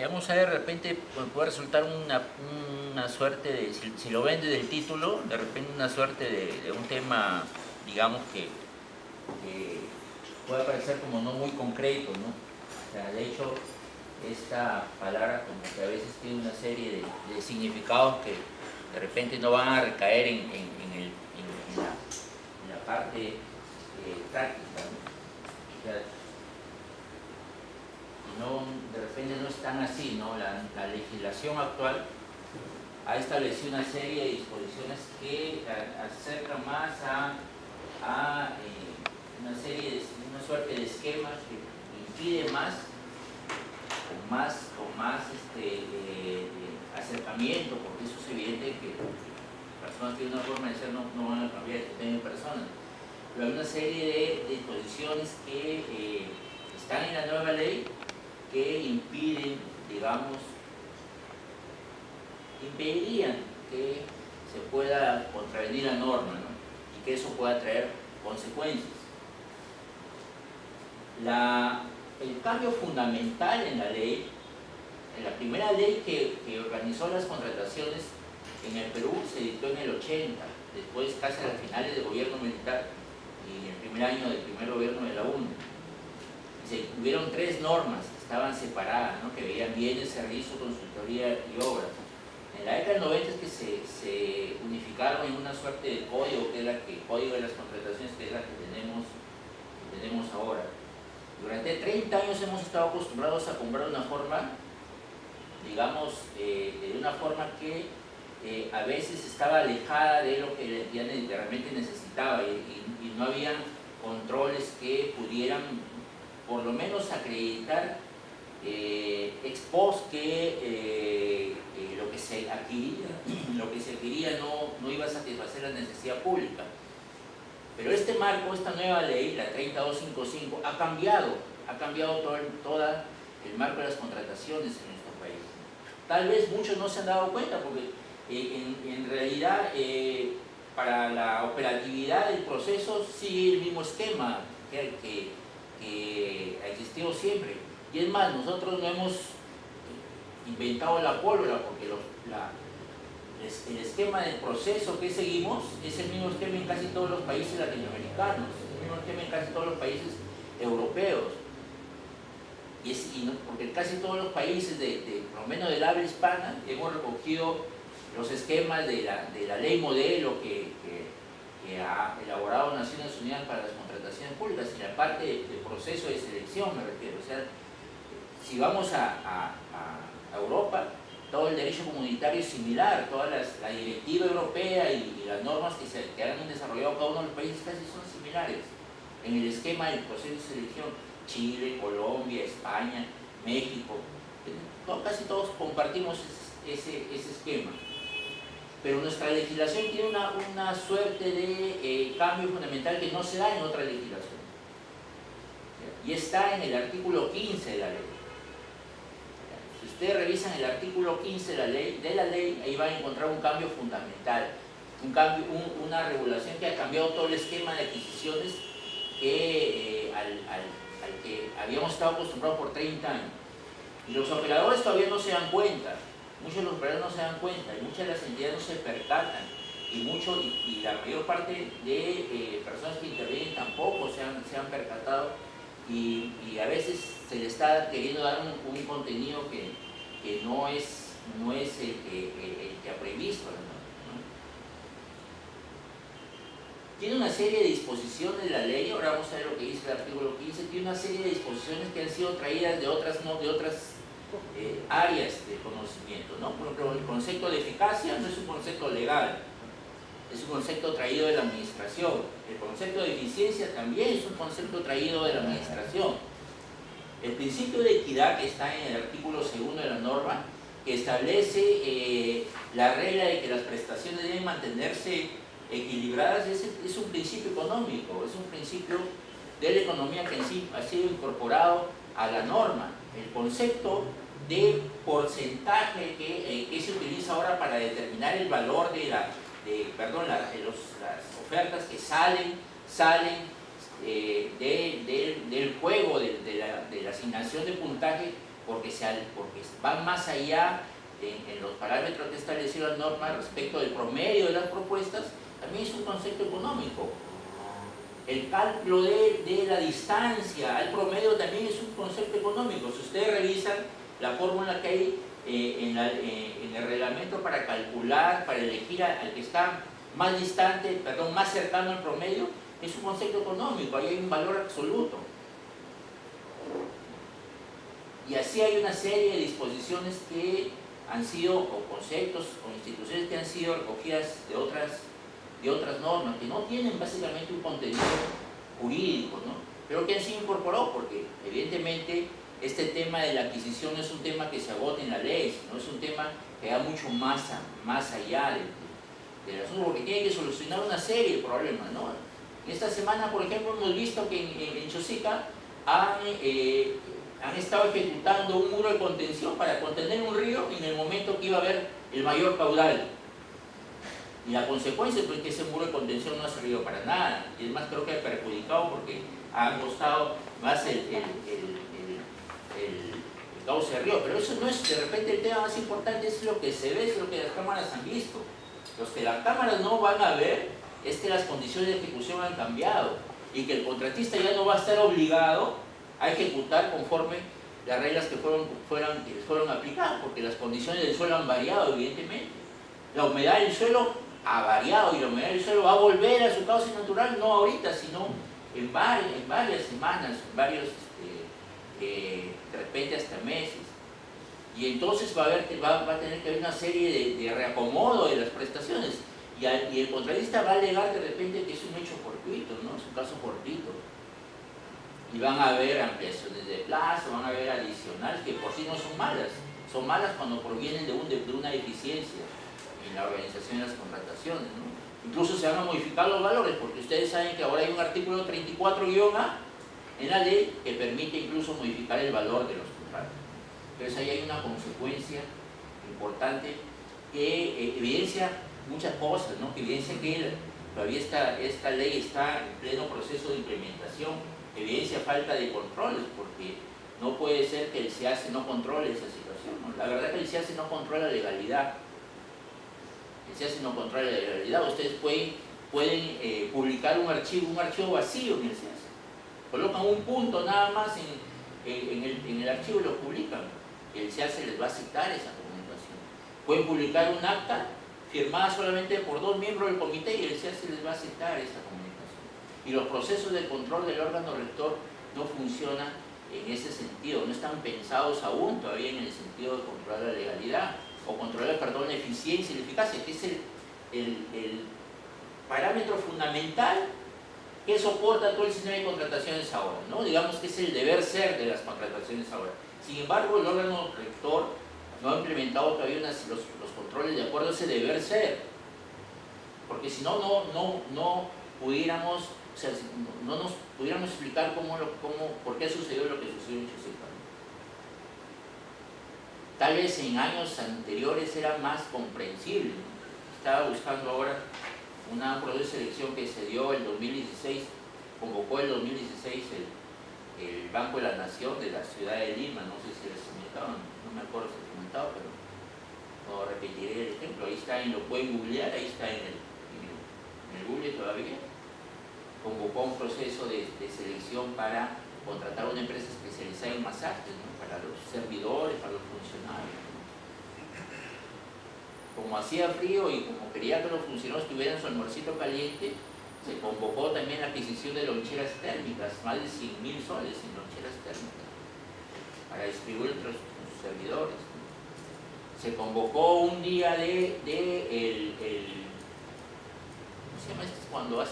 digamos, de repente puede resultar una suerte de, si lo ven desde el título, de repente una suerte de un tema, digamos, que puede parecer como no muy concreto, ¿no? O sea, de hecho, esta palabra como que a veces tiene una serie de significados que de repente no van a recaer en la parte práctica, ¿no? O sea, no, de repente no es tan así, ¿no? La legislación actual ha establecido una serie de disposiciones que acercan más a una suerte de esquema que impide más acercamiento, porque eso es evidente que las personas tienen una forma de ser, no van a cambiar el sistema de personas. Pero hay una serie de disposiciones que están en la nueva ley que impiden, digamos, impedirían que se pueda contravenir la norma, ¿no? Y que eso pueda traer consecuencias. El cambio fundamental en la ley, en la primera ley que organizó las contrataciones en el Perú se dictó en el 80, después casi a finales del gobierno militar y el primer año del primer gobierno de la UNE. Hubieron 3 normas que estaban separadas, ¿no? Que veían bienes, servicios, consultoría y obras. En la década del 90 es que se unificaron en una suerte de código, que es código de las contrataciones, que es la que tenemos ahora. Durante 30 años hemos estado acostumbrados a comprar de una forma, digamos, de una forma que a veces estaba alejada de lo que realmente necesitaba y no había controles que pudieran por lo menos acreditar ex post que lo que se adquiría no iba a satisfacer la necesidad pública. Pero este marco, esta nueva ley, la 30255, ha cambiado todo el marco de las contrataciones en nuestro país. Tal vez muchos no se han dado cuenta porque en realidad para la operatividad del proceso sigue el mismo esquema que ha existido siempre. Y es más, nosotros no hemos inventado la pólvora porque el esquema del proceso que seguimos es el mismo esquema en casi todos los países latinoamericanos, es el mismo esquema en casi todos los países europeos. Porque en casi todos los países, por lo menos del habla hispana, hemos recogido los esquemas de la ley modelo que ha elaborado Naciones Unidas para las contrataciones públicas, en la parte de proceso de selección, me refiero. O sea, si vamos a Europa, todo el derecho comunitario es similar, toda la directiva europea y las normas que han desarrollado cada uno de los países casi son similares en el esquema del proceso de selección. Chile, Colombia, España, México, casi todos compartimos ese esquema. Pero nuestra legislación tiene una suerte de cambio fundamental que no se da en otra legislación. Y está en el artículo 15 de la ley. Si ustedes revisan el artículo 15 de la ley, ahí van a encontrar un cambio fundamental, una regulación que ha cambiado todo el esquema de adquisiciones al que habíamos estado acostumbrados por 30 años. Y los operadores todavía no se dan cuenta, muchos de los operadores no se dan cuenta, y muchas de las entidades no se percatan, y la mayor parte de personas que intervienen tampoco se han percatado, y a veces se le está queriendo dar un contenido que no es el que ha previsto, ¿no? Tiene una serie de disposiciones de la ley, ahora vamos a ver lo que dice el artículo 15, tiene una serie de disposiciones que han sido traídas de otras áreas de conocimiento, ¿no? Por ejemplo, el concepto de eficacia no es un concepto legal, es un concepto traído de la administración. El concepto de eficiencia también es un concepto traído de la administración. El principio de equidad, que está en el artículo 2 de la norma, que establece la regla de que las prestaciones deben mantenerse equilibradas, es un principio económico, es un principio de la economía que en sí ha sido incorporado a la norma. El concepto de porcentaje que se utiliza ahora para determinar el valor de las ofertas que salen del juego de la asignación de puntaje porque van más allá en los parámetros que estableció la norma respecto del promedio de las propuestas, también es un concepto económico. El cálculo de la distancia al promedio también es un concepto económico. Si ustedes revisan la fórmula que hay en el reglamento para calcular, para elegir al que está más distante, perdón, más cercano al promedio, es un concepto económico, ahí hay un valor absoluto. Y así hay una serie de disposiciones que han sido, o conceptos, o instituciones que han sido recogidas de otras normas, que no tienen básicamente un contenido jurídico, ¿no? Pero que han sido incorporados, porque evidentemente este tema de la adquisición no es un tema que se agote en la ley, sino es un tema que va mucho más allá del asunto, porque tiene que solucionar una serie de problemas, ¿no? En esta semana, por ejemplo, hemos visto que en Chosica han estado ejecutando un muro de contención para contener un río en el momento que iba a haber el mayor caudal. Y la consecuencia es que ese muro de contención no ha servido para nada. Y es más, creo que ha perjudicado porque ha costado más el cauce del río. Pero eso no es, de repente, el tema más importante, es lo que se ve, es lo que las cámaras han visto. Los que las cámaras no van a ver es que las condiciones de ejecución han cambiado y que el contratista ya no va a estar obligado a ejecutar conforme las reglas que fueron aplicadas, porque las condiciones del suelo han variado, evidentemente. La humedad del suelo ha variado y la humedad del suelo va a volver a su cauce natural, no ahorita, sino en varias semanas, en varios, de repente hasta meses. Y entonces va a tener que haber una serie de reacomodo de las prestaciones. Y el contratista va a alegar de repente que es un hecho fortuito, ¿no? Es un caso fortuito. Y van a haber ampliaciones de plazo, van a haber adicionales que por sí no son malas. Son malas cuando provienen de una deficiencia en la organización de las contrataciones, ¿no? Incluso se van a modificar los valores, porque ustedes saben que ahora hay un artículo 34-A en la ley que permite incluso modificar el valor de los contratos. Entonces ahí hay una consecuencia importante que evidencia muchas cosas, ¿no? Que evidencia que todavía esta ley está en pleno proceso de implementación, evidencia falta de controles, porque no puede ser que el SEACE no controle esa situación, ¿no? La verdad es que el SEACE no controla la legalidad. El SEACE no controla la legalidad. Ustedes pueden publicar un archivo vacío en el SEACE. Colocan un punto nada más en el archivo y lo publican. El SEACE les va a aceptar esa comunicación. Pueden publicar un acta firmada solamente por 2 miembros del comité y el SEACE les va a aceptar esa comunicación. Y los procesos de control del órgano rector no funcionan en ese sentido, no están pensados aún todavía en el sentido de controlar la legalidad o controlar, perdón, la eficiencia y la eficacia, que es el parámetro fundamental que soporta todo el sistema de contrataciones ahora, ¿no? Digamos que es el deber ser de las contrataciones ahora. Sin embargo, el órgano rector no ha implementado todavía los controles de acuerdo a ese deber ser, porque si no, no pudiéramos, o sea, no nos pudiéramos explicar por qué sucedió lo que sucedió en Chosica. Tal vez en años anteriores era más comprensible, ¿no? Estaba buscando ahora un proceso de selección que se dio en 2016, convocó en 2016 el Banco de la Nación de la ciudad de Lima, no sé si les comentaban, no me acuerdo si les comentaba, pero no repetiré el ejemplo. Ahí está, lo pueden googlear, ahí está en el Google todavía. Convocó un proceso de selección para contratar una empresa especializada en masajes, ¿no? Para los servidores, para los funcionarios, ¿no? Como hacía frío y como quería que los funcionarios tuvieran su almuercito caliente, se convocó también la adquisición de loncheras térmicas, más de 100.000 soles en loncheras térmicas, para distribuir entre los servidores, ¿no? Se convocó un día ¿cómo se llama esto? Cuando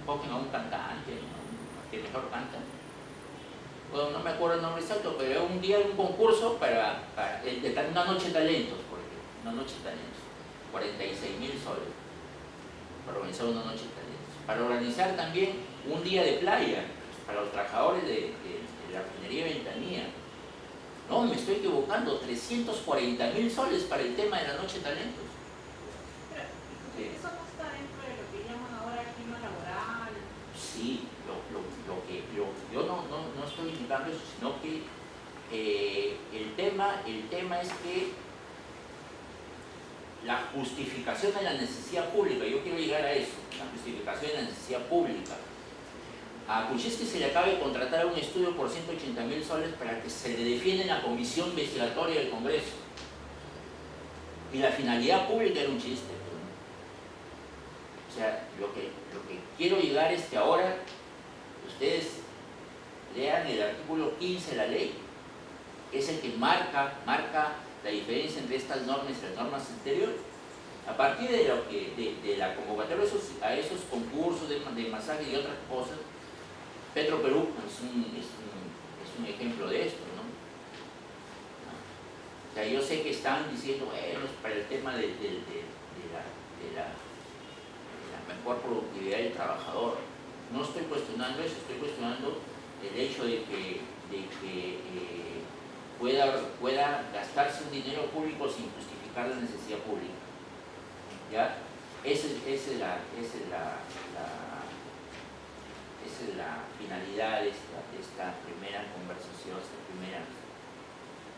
cogen a un cantante, ¿no? Que mejor canta. Bueno, no me acuerdo el nombre exacto, pero era un día de un concurso para una noche de talentos, por ejemplo, una noche de talentos, 46.000 soles, para organizar una noche de talentos. Para organizar también un día de playa, para los trabajadores de la refinería de Ventanilla. No, me estoy equivocando, 340.000 soles para el tema de la noche de talentos. Pero eso no está dentro de lo que llaman ahora clima laboral. Sí, yo no estoy indicando eso, sino que el tema es que la justificación de la necesidad pública, yo quiero llegar a eso, la justificación de la necesidad pública. A Kuczynski se le acaba de contratar un estudio por 180.000 soles para que se le defienda en la comisión investigatoria del Congreso. Y la finalidad pública era un chiste. O sea, lo que quiero llegar es que ahora ustedes lean el artículo 15 de la ley, que es el que marca la diferencia entre estas normas y las normas anteriores. A partir de la convocatoria a esos concursos de masaje y otras cosas, Petroperú es un ejemplo de esto, ¿no? O sea, yo sé que están diciendo, bueno, para el tema de la mejor productividad del trabajador. No estoy cuestionando eso, estoy cuestionando el hecho de que pueda gastarse un dinero público sin justificar la necesidad pública. ¿Ya? Esa es la finalidad de esta primera conversación, estas primeras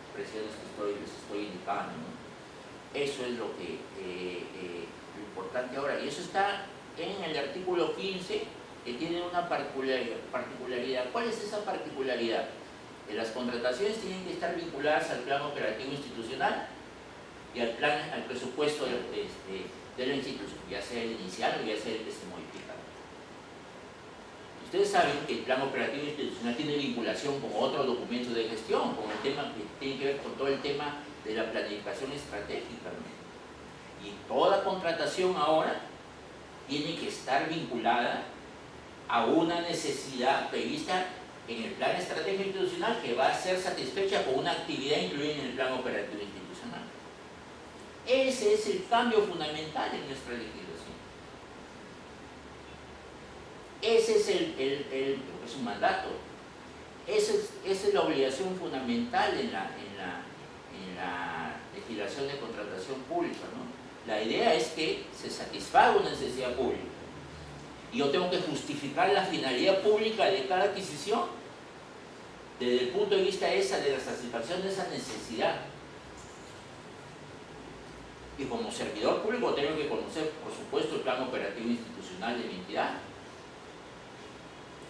expresiones que les estoy indicando, ¿no? Eso es lo importante ahora. Y eso está en el artículo 15, que tiene una particularidad. ¿Cuál es esa particularidad? Que las contrataciones tienen que estar vinculadas al plan operativo institucional y al presupuesto de la institución, ya sea el inicial o ya sea el que se modifica. Ustedes saben que el plan operativo institucional tiene vinculación con otros documentos de gestión, con el tema que tiene que ver con todo el tema de la planificación estratégica, ¿no? Y toda contratación ahora tiene que estar vinculada a una necesidad prevista en el plan estratégico institucional que va a ser satisfecha con una actividad incluida en el plan operativo institucional. Ese es el cambio fundamental en nuestra legislación. Ese es es un mandato. Esa es la obligación fundamental en la legislación de contratación pública, ¿no? La idea es que se satisfaga una necesidad pública. Y yo tengo que justificar la finalidad pública de cada adquisición desde el punto de vista de la satisfacción de esa necesidad. Y como servidor público tengo que conocer, por supuesto, el plan operativo institucional de mi entidad.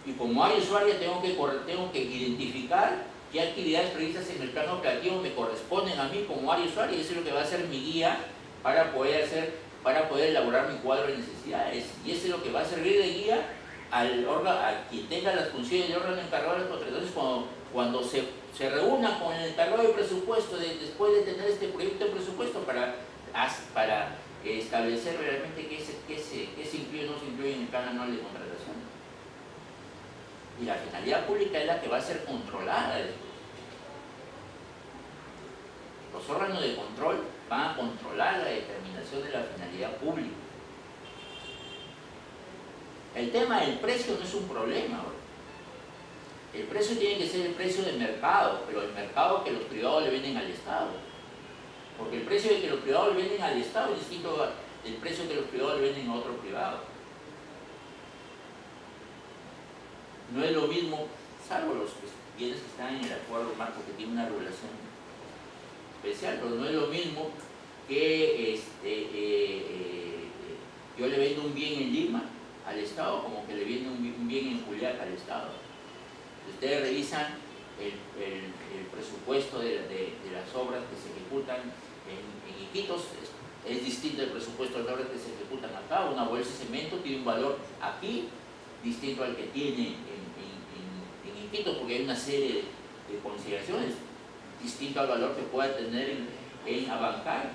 Y como área usuaria tengo que identificar qué actividades previstas en el plan operativo me corresponden a mí como área usuaria, y eso es lo que va a ser mi guía para poder elaborar mi cuadro de necesidades. Y eso es lo que va a servir de guía a quien tenga las funciones de órgano encargado de las contrataciones cuando se reúna con el encargado de presupuesto después de tener este proyecto de presupuesto para establecer realmente qué se incluye o no se incluye en el plan anual de contratación. Y la finalidad pública es la que va a ser controlada después. Los órganos de control van a controlar la determinación de la finalidad pública. El tema del precio no es un problema ahora. El precio tiene que ser el precio del mercado, pero el mercado que los privados le venden al Estado. Porque el precio de que los privados le venden al Estado es distinto del precio que los privados le venden a otro privado. No es lo mismo, salvo los bienes que están en el acuerdo marco que tiene una regulación especial, pero no es lo mismo que yo le vendo un bien en Lima al Estado como que le vendo un bien en Juliaca al Estado. Si ustedes revisan el presupuesto de las obras que se ejecutan en Iquitos, es distinto el presupuesto de las obras que se ejecutan acá. Una bolsa de cemento tiene un valor aquí distinto al que tiene en Iquitos, porque hay una serie de consideraciones distinto al valor que pueda tener en Abancay,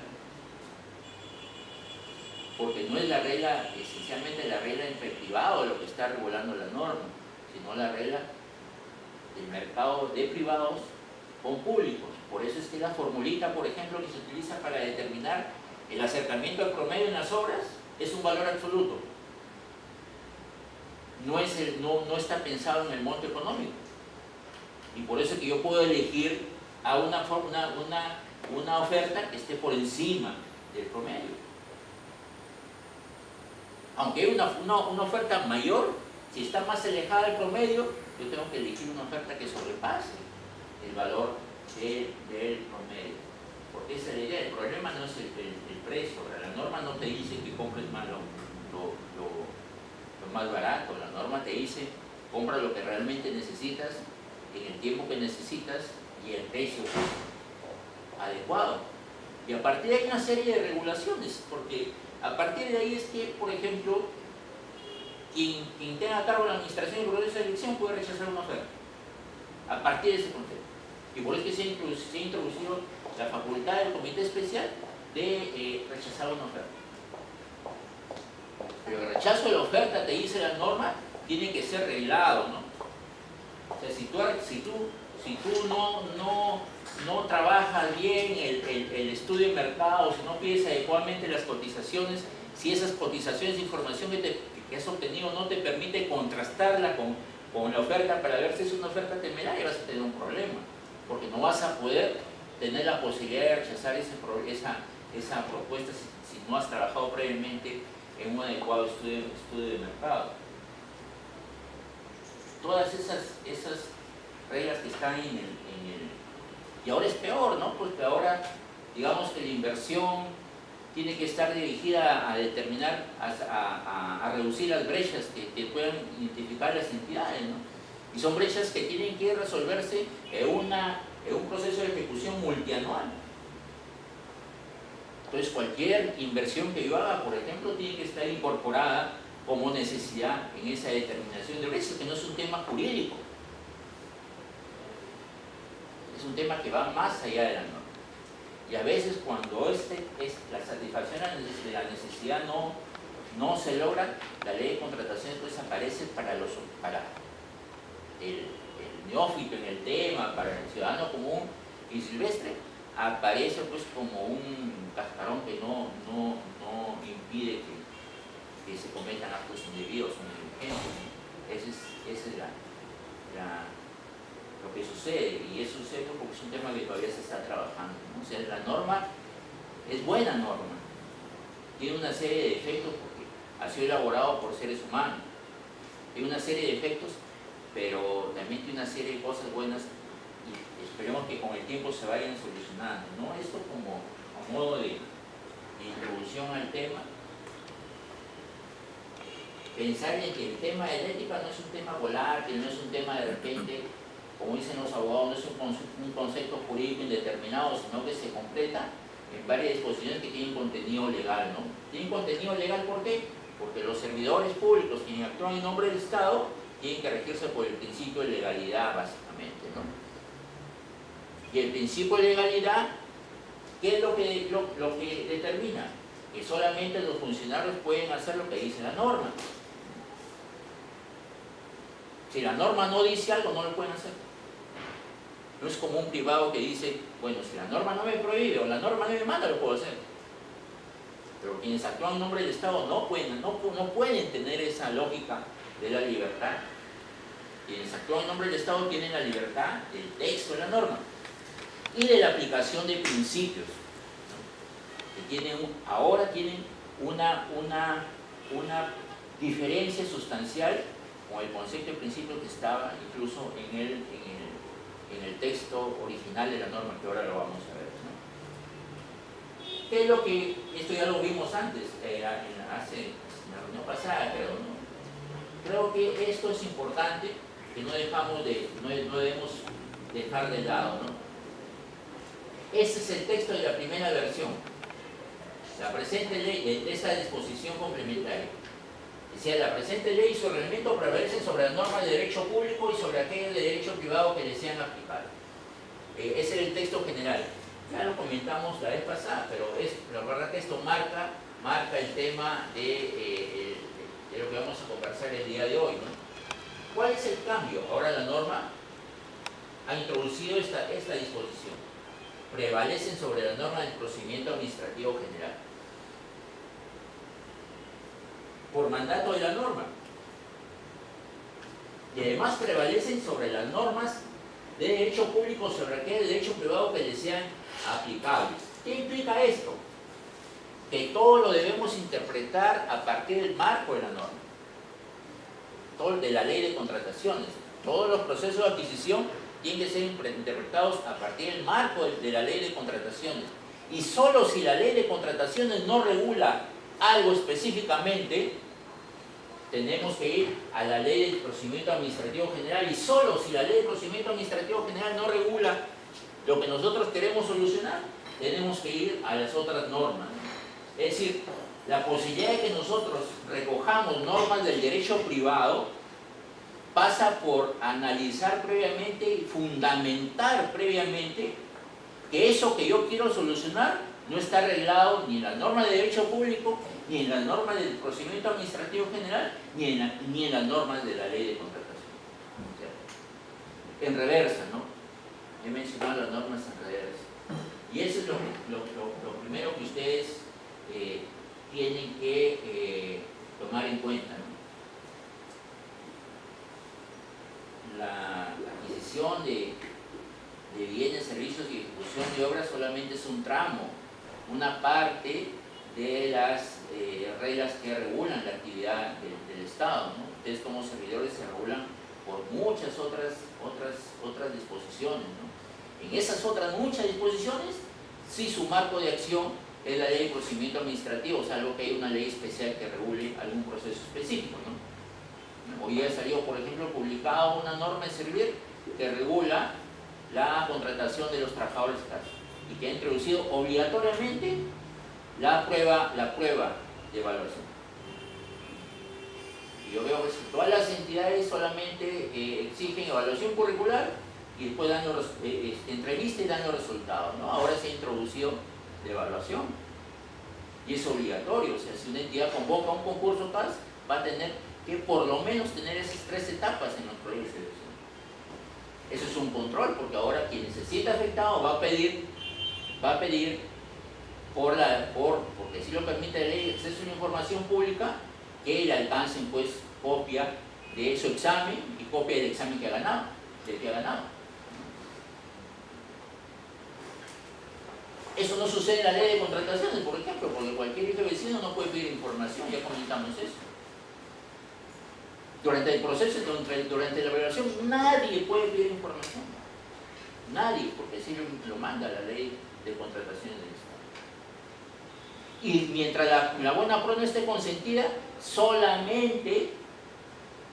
porque no es la regla, esencialmente la regla entre privado lo que está regulando la norma, sino la regla del mercado de privados con públicos. Por eso es que la formulita, por ejemplo, que se utiliza para determinar el acercamiento al promedio en las obras es un valor absoluto. No está pensado en el monto económico. Y por eso es que yo puedo elegir a una oferta que esté por encima del promedio. Aunque hay una oferta mayor, si está más alejada del promedio, yo tengo que elegir una oferta que sobrepase el valor del promedio. Porque esa es la idea. El problema no es el precio. La norma no te dice que compres más lo más barato. La norma te dice compra lo que realmente necesitas en el tiempo que necesitas y el precio adecuado. Y a partir de ahí hay una serie de regulaciones, porque a partir de ahí es que, por ejemplo, quien tenga a cargo la administración y el proceso de elección puede rechazar una oferta. A partir de ese concepto. Y por eso que se ha introducido la facultad del comité especial de rechazar una oferta. Pero el rechazo de la oferta, te dice la norma, tiene que ser reglado, ¿no? O sea, si tú no trabajas bien el estudio de mercado, si no pides adecuadamente las cotizaciones, si esas cotizaciones de información que has obtenido no te permite contrastarla con la oferta para ver si es una oferta temeraria, vas a tener un problema, porque no vas a poder tener la posibilidad de rechazar esa propuesta si no has trabajado previamente en un adecuado estudio de mercado. Todas esas reglas que están en el... Y ahora es peor, ¿no? Porque ahora, digamos que la inversión tiene que estar dirigida a determinar, a reducir las brechas que puedan identificar las entidades, ¿no? Y son brechas que tienen que resolverse en un proceso de ejecución multianual. Entonces cualquier inversión que yo haga, por ejemplo, tiene que estar incorporada como necesidad en esa determinación de brechas, que no es un tema jurídico. Es un tema que va más allá de la norma. Y a veces cuando la satisfacción de la necesidad no se logra, la ley de contrataciones pues aparece para el neófito en el tema, para el ciudadano común y silvestre, aparece pues como un cascarón que no impide que se cometan actos indebidos o negligencias. Esa es lo que sucede, y eso sucede porque es un tema que todavía se está trabajando, ¿no? O sea, la norma es buena norma, tiene una serie de defectos porque ha sido elaborado por seres humanos, tiene una serie de defectos, pero también tiene una serie de cosas buenas y esperemos que con el tiempo se vayan solucionando, ¿no? Esto como a modo de introducción al tema. Pensar en que el tema de la ética no es un tema volátil, no es un tema de repente, como dicen los abogados, no es un concepto jurídico indeterminado, sino que se completa en varias disposiciones que tienen contenido legal, ¿no? ¿Tienen contenido legal por qué? Porque los servidores públicos, quienes actúan en nombre del Estado, tienen que regirse por el principio de legalidad, básicamente, ¿no? Y el principio de legalidad, ¿qué es lo que determina? Que solamente los funcionarios pueden hacer lo que dice la norma. Si la norma no dice algo, no lo pueden hacer. No es como un privado que dice, bueno, si la norma no me prohíbe o la norma no me manda, lo puedo hacer. Pero quienes actúan en nombre del Estado no pueden tener esa lógica de la libertad. Quienes actúan en nombre del Estado tienen la libertad del texto de la norma y de la aplicación de principios, ¿no? Que ahora tienen una diferencia sustancial con el concepto de principio que estaba incluso en el texto original de la norma, que ahora lo vamos a ver, ¿no? ¿Qué es lo que, esto ya lo vimos antes, en la reunión pasada, creo, ¿no? Creo que esto es importante, que no debemos dejar de lado, ¿no? Ese es el texto de la primera versión, la presente ley, de esa disposición complementaria. Decía, la presente ley y su reglamento prevalecen sobre las normas de derecho público y sobre aquellas de derecho privado que les sean aplicables. Ese era el texto general. Ya lo comentamos la vez pasada, pero la verdad que esto marca el tema de lo que vamos a conversar el día de hoy, ¿no? ¿Cuál es el cambio? Ahora la norma ha introducido esta disposición. Prevalecen sobre la norma del procedimiento administrativo general, por mandato de la norma, y además prevalecen sobre las normas de derecho público sobre aquel derecho privado que les sean aplicables. ¿Qué implica esto? Que todo lo debemos interpretar a partir del marco de la norma, todo de la ley de contrataciones. Todos los procesos de adquisición tienen que ser interpretados a partir del marco de la ley de contrataciones. Y solo si la ley de contrataciones no regula algo específicamente, tenemos que ir a la ley del procedimiento administrativo general, y solo si la ley del procedimiento administrativo general no regula lo que nosotros queremos solucionar, tenemos que ir a las otras normas. Es decir, la posibilidad de que nosotros recojamos normas del derecho privado pasa por analizar previamente y fundamentar previamente que eso que yo quiero solucionar no está arreglado ni en las normas de derecho público, ni en las normas del procedimiento administrativo general, ni en las normas de la ley de contratación. O sea, en reversa, ¿no? He mencionado las normas en reversa. Y eso es lo primero que ustedes tienen que tomar en cuenta, ¿no? La adquisición de bienes, servicios y ejecución de obras solamente es un tramo, una parte de las reglas que regulan la actividad del Estado, ¿no? Ustedes como servidores se regulan por muchas otras disposiciones, ¿no? En esas otras muchas disposiciones, sí, su marco de acción es la ley de procedimiento administrativo, salvo que hay una ley especial que regule algún proceso específico, ¿no? Hoy ha salido, por ejemplo, publicada una norma de servir que regula la contratación de los trabajadores CAS y que ha introducido obligatoriamente la prueba de evaluación. Y yo veo que todas las entidades solamente exigen evaluación curricular y después dan entrevista y dan los resultados, ¿no? Ahora se ha introducido la evaluación y es obligatorio. O sea, si una entidad convoca un concurso CAS, va a tener que por lo menos tener esas 3 etapas en los proyectos de selección. Eso es un control, porque ahora quien se sienta afectado va a pedir porque así lo permite la ley de acceso a una información pública, que le alcancen pues copia de su examen y copia del examen que ha ganado, del que ha ganado. Eso no sucede en la ley de contrataciones, por ejemplo, porque cualquier hijo vecino no puede pedir información, ya comentamos eso. Durante el proceso, durante la evaluación, nadie puede pedir información. Nadie, porque así lo manda la ley de contrataciones del Estado. Y mientras la buena pro no esté consentida, solamente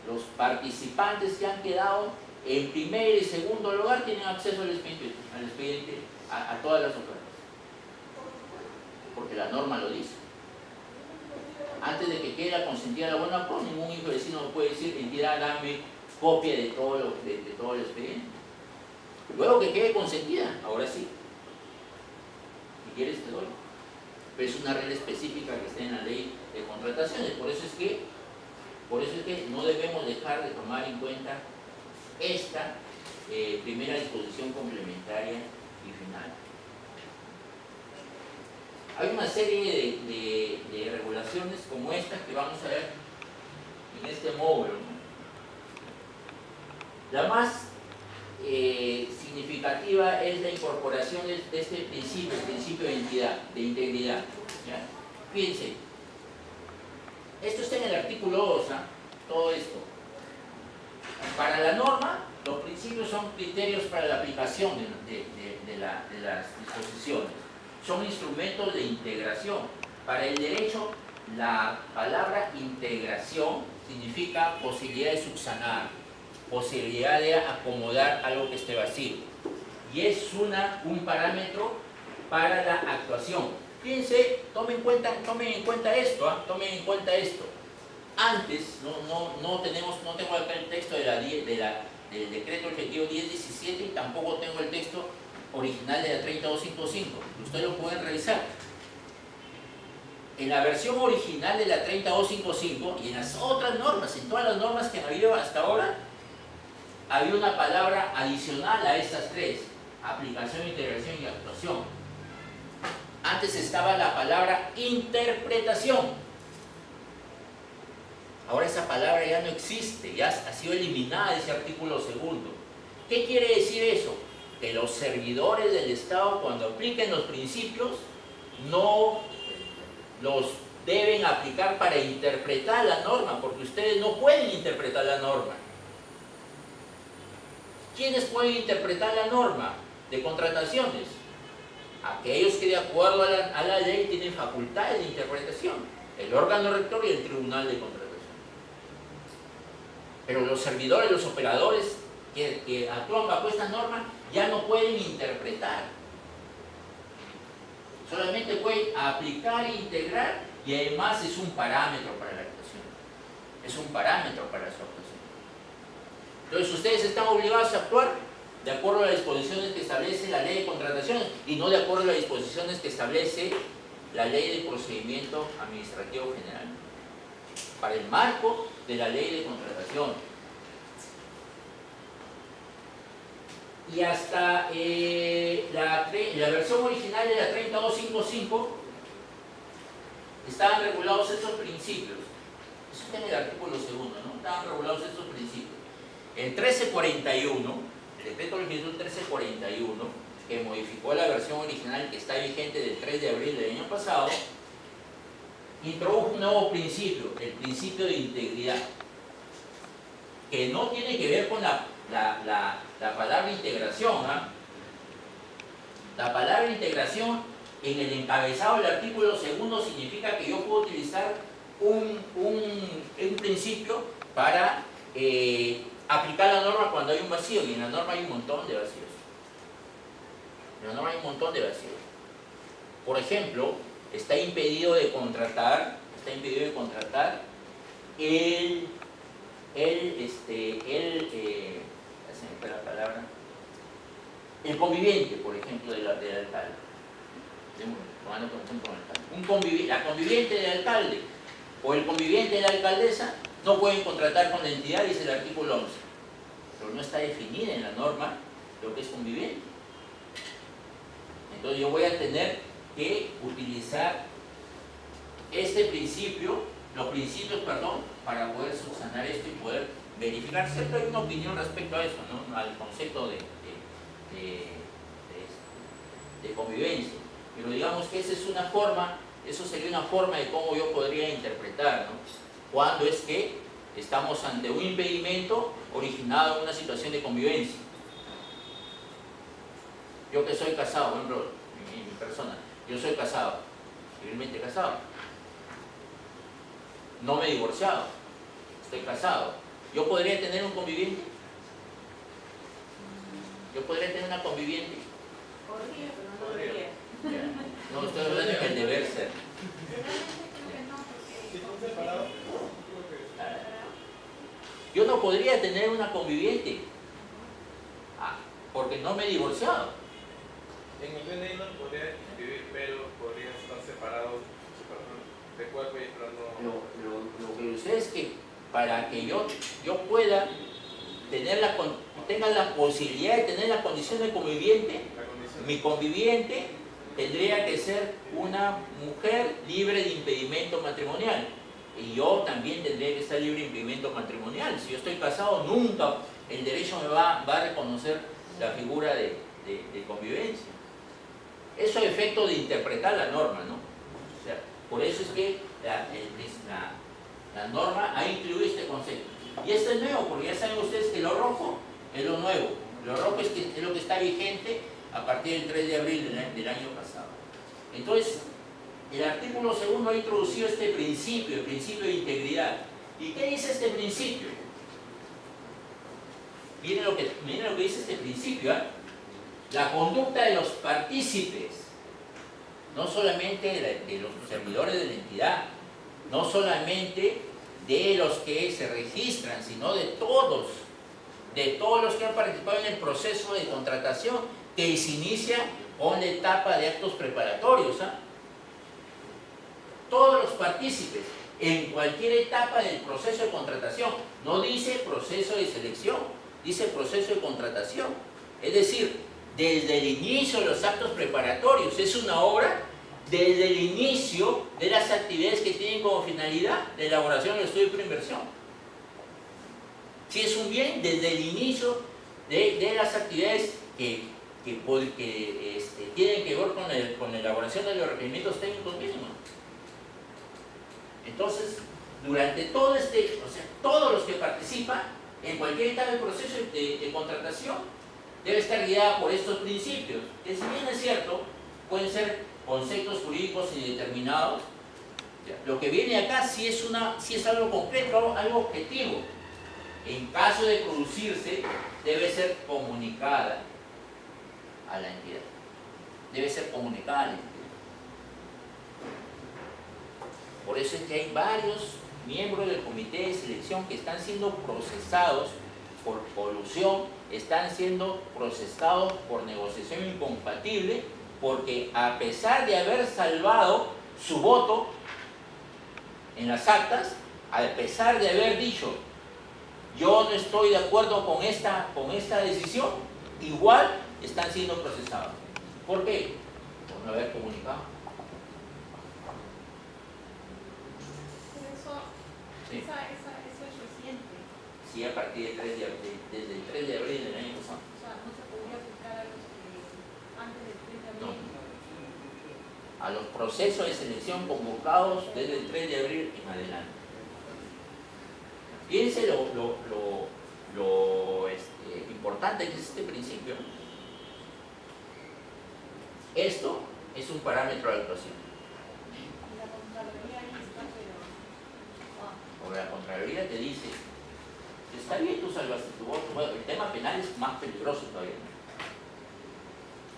los participantes que han quedado en primer y segundo lugar tienen acceso al expediente a todas las ofertas. Porque la norma lo dice. Antes de que quede consentida la buena pro, ningún hijo vecino puede decir, entidad, dame copia de todo el expediente. Luego que quede consentida, ahora sí. Si quieres te doy. Pero es una regla específica que está en la ley de contrataciones. Por eso es que no debemos dejar de tomar en cuenta esta primera disposición complementaria y final. Hay una serie de regulaciones como estas que vamos a ver en este módulo, ¿no? La más significativa es la incorporación de este principio, el principio de integridad. ¿Ya? Fíjense, esto está en el artículo 2, ¿eh? Todo esto. Para la norma, los principios son criterios para la aplicación de las disposiciones. Son instrumentos de integración. Para el derecho, la palabra integración significa posibilidad de subsanar, posibilidad de acomodar algo que esté vacío. Y es un parámetro para la actuación. Fíjense, tomen en cuenta esto, ¿eh? Tomen en cuenta esto. Antes, no tengo acá el texto del decreto ejecutivo 1017 y tampoco tengo el texto original de la 30255. Ustedes lo pueden revisar. En la versión original de la 30255 y en las otras normas, en todas las normas que han habido hasta ahora, había una palabra adicional a estas 3: aplicación, integración y actuación. Antes estaba la palabra interpretación. Ahora esa palabra ya no existe, ya ha sido eliminada de ese artículo 2. ¿Qué quiere decir eso? Que los servidores del Estado, cuando apliquen los principios, no los deben aplicar para interpretar la norma, porque ustedes no pueden interpretar la norma. ¿Quiénes pueden interpretar la norma de contrataciones? Aquellos que de acuerdo a la ley tienen facultades de interpretación, el órgano rector y el tribunal de contratación. Pero los servidores, los operadores que actúan bajo esta norma ya no pueden interpretar. Solamente pueden aplicar e integrar, y además es un parámetro para la actuación. Es un parámetro para su actuación. Entonces ustedes están obligados a actuar de acuerdo a las disposiciones que establece la ley de contrataciones y no de acuerdo a las disposiciones que establece la ley de procedimiento administrativo general. Para el marco de la ley de contratación. Y hasta la versión original de la 30255 estaban regulados estos principios. Eso está en el artículo 2, ¿no? Estaban regulados estos principios. El 1341, el decreto legislativo 1341, que modificó la versión original que está vigente del 3 de abril del año pasado, introdujo un nuevo principio, el principio de integridad, que no tiene que ver con la palabra integración. La palabra integración en el encabezado del artículo 2 significa que yo puedo utilizar un principio para aplicar la norma cuando hay un vacío, y en la norma hay un montón de vacíos. En la norma hay un montón de vacíos. Por ejemplo, está impedido de contratar el conviviente, por ejemplo, del alcalde. La conviviente del alcalde o el conviviente de la alcaldesa no pueden contratar con la entidad, dice el artículo 11. Pero no está definida en la norma lo que es conviviente. Entonces yo voy a tener que utilizar los principios, para poder subsanar esto y poder verificar. Siempre hay una opinión respecto a eso, ¿no? Al concepto de convivencia. Pero digamos que esa es una forma, eso sería una forma de cómo yo podría interpretar, ¿no? Cuando es que estamos ante un impedimento originado en una situación de convivencia. Yo que soy casado, por ejemplo, en mi persona, yo soy casado, civilmente casado. No me he divorciado, estoy casado. ¿Yo podría tener un conviviente? ¿Yo podría tener una conviviente? Podría, pero no debería. No, estoy hablando en el deber ser. Yo no podría tener una conviviente porque no me he divorciado. En el DNI no podría vivir, pero podría estar separado de cuerpo y pero no. Lo que sucede es que para que yo pueda tenga la posibilidad de tener la condición de conviviente, mi conviviente tendría que ser una mujer libre de impedimento matrimonial. Y yo también tendría que estar libre de impedimento matrimonial. Si yo estoy casado, nunca el derecho me va a reconocer la figura de convivencia. Eso es efecto de interpretar la norma, ¿no? O sea, por eso es que la norma ha incluido este concepto. Y esto es nuevo, porque ya saben ustedes que lo rojo es lo nuevo. Lo rojo es lo que está vigente a partir del 3 de abril del año pasado. Entonces, el artículo 2 ha introducido este principio, el principio de integridad. ¿Y qué dice este principio? Miren lo que dice este principio, ¿eh? La conducta de los partícipes, no solamente de los servidores de la entidad, no solamente de los que se registran, sino de todos los que han participado en el proceso de contratación que se inicia con la etapa de actos preparatorios. Todos los partícipes en cualquier etapa del proceso de contratación, no dice proceso de selección, dice proceso de contratación. Es decir, desde el inicio de los actos preparatorios, es una obra desde el inicio de las actividades que tienen como finalidad la elaboración del estudio de preinversión. Si es un bien, desde el inicio de las actividades que tienen que ver con la elaboración de los requerimientos técnicos mínimos. Entonces, durante todo todos los que participan en cualquier etapa del proceso de contratación, debe estar guiada por estos principios, que si bien es cierto, pueden ser conceptos jurídicos indeterminados. Lo que viene acá sí es algo concreto, algo objetivo. En caso de producirse, debe ser comunicada a la entidad. Debe ser comunicada a la entidad. Por eso es que hay varios miembros del comité de selección que están siendo procesados por colusión, están siendo procesados por negociación incompatible, porque a pesar de haber salvado su voto en las actas, a pesar de haber dicho yo no estoy de acuerdo con esta decisión, igual están siendo procesados. ¿Por qué? Por no haber comunicado. Sí. Eso es reciente. Sí, a partir desde el 3 de abril del año pasado. O sea, no se podría aplicar a los que antes del 3 de abril. No. A los procesos de selección convocados desde el 3 de abril en adelante. Fíjense lo importante que es este principio. Esto es un parámetro de actuación. La Contraloría ahí está, pero... Porque la Contraloría te dice, está bien, tú salvaste tu voto. Bueno, el tema penal es más peligroso todavía.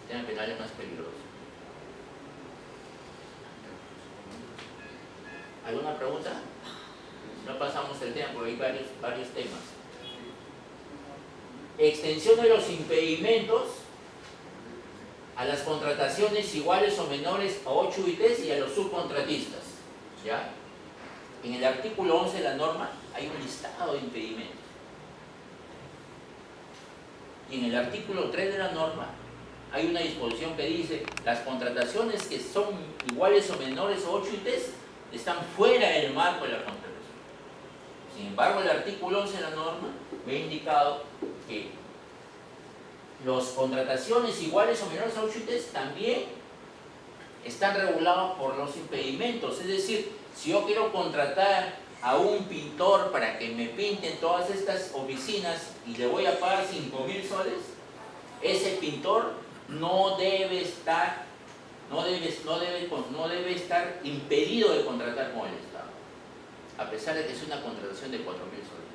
El tema penal es más peligroso. ¿Alguna pregunta? No pasamos el tema porque hay varios temas. Extensión de los impedimentos a las contrataciones iguales o menores a 8 UITs y a los subcontratistas. ¿Ya? En el artículo 11 de la norma hay un listado de impedimentos. Y en el artículo 3 de la norma hay una disposición que dice las contrataciones que son iguales o menores a 8 UITs están fuera del marco de la contratación. Sin embargo, el artículo 11 de la norma me ha indicado que las contrataciones iguales o menores a 8 UITs también están regulados por los impedimentos. Es decir, si yo quiero contratar a un pintor para que me pinten todas estas oficinas y le voy a pagar 5.000 soles, ese pintor no debe estar impedido de contratar con el Estado, a pesar de que sea una contratación de 4.000 soles,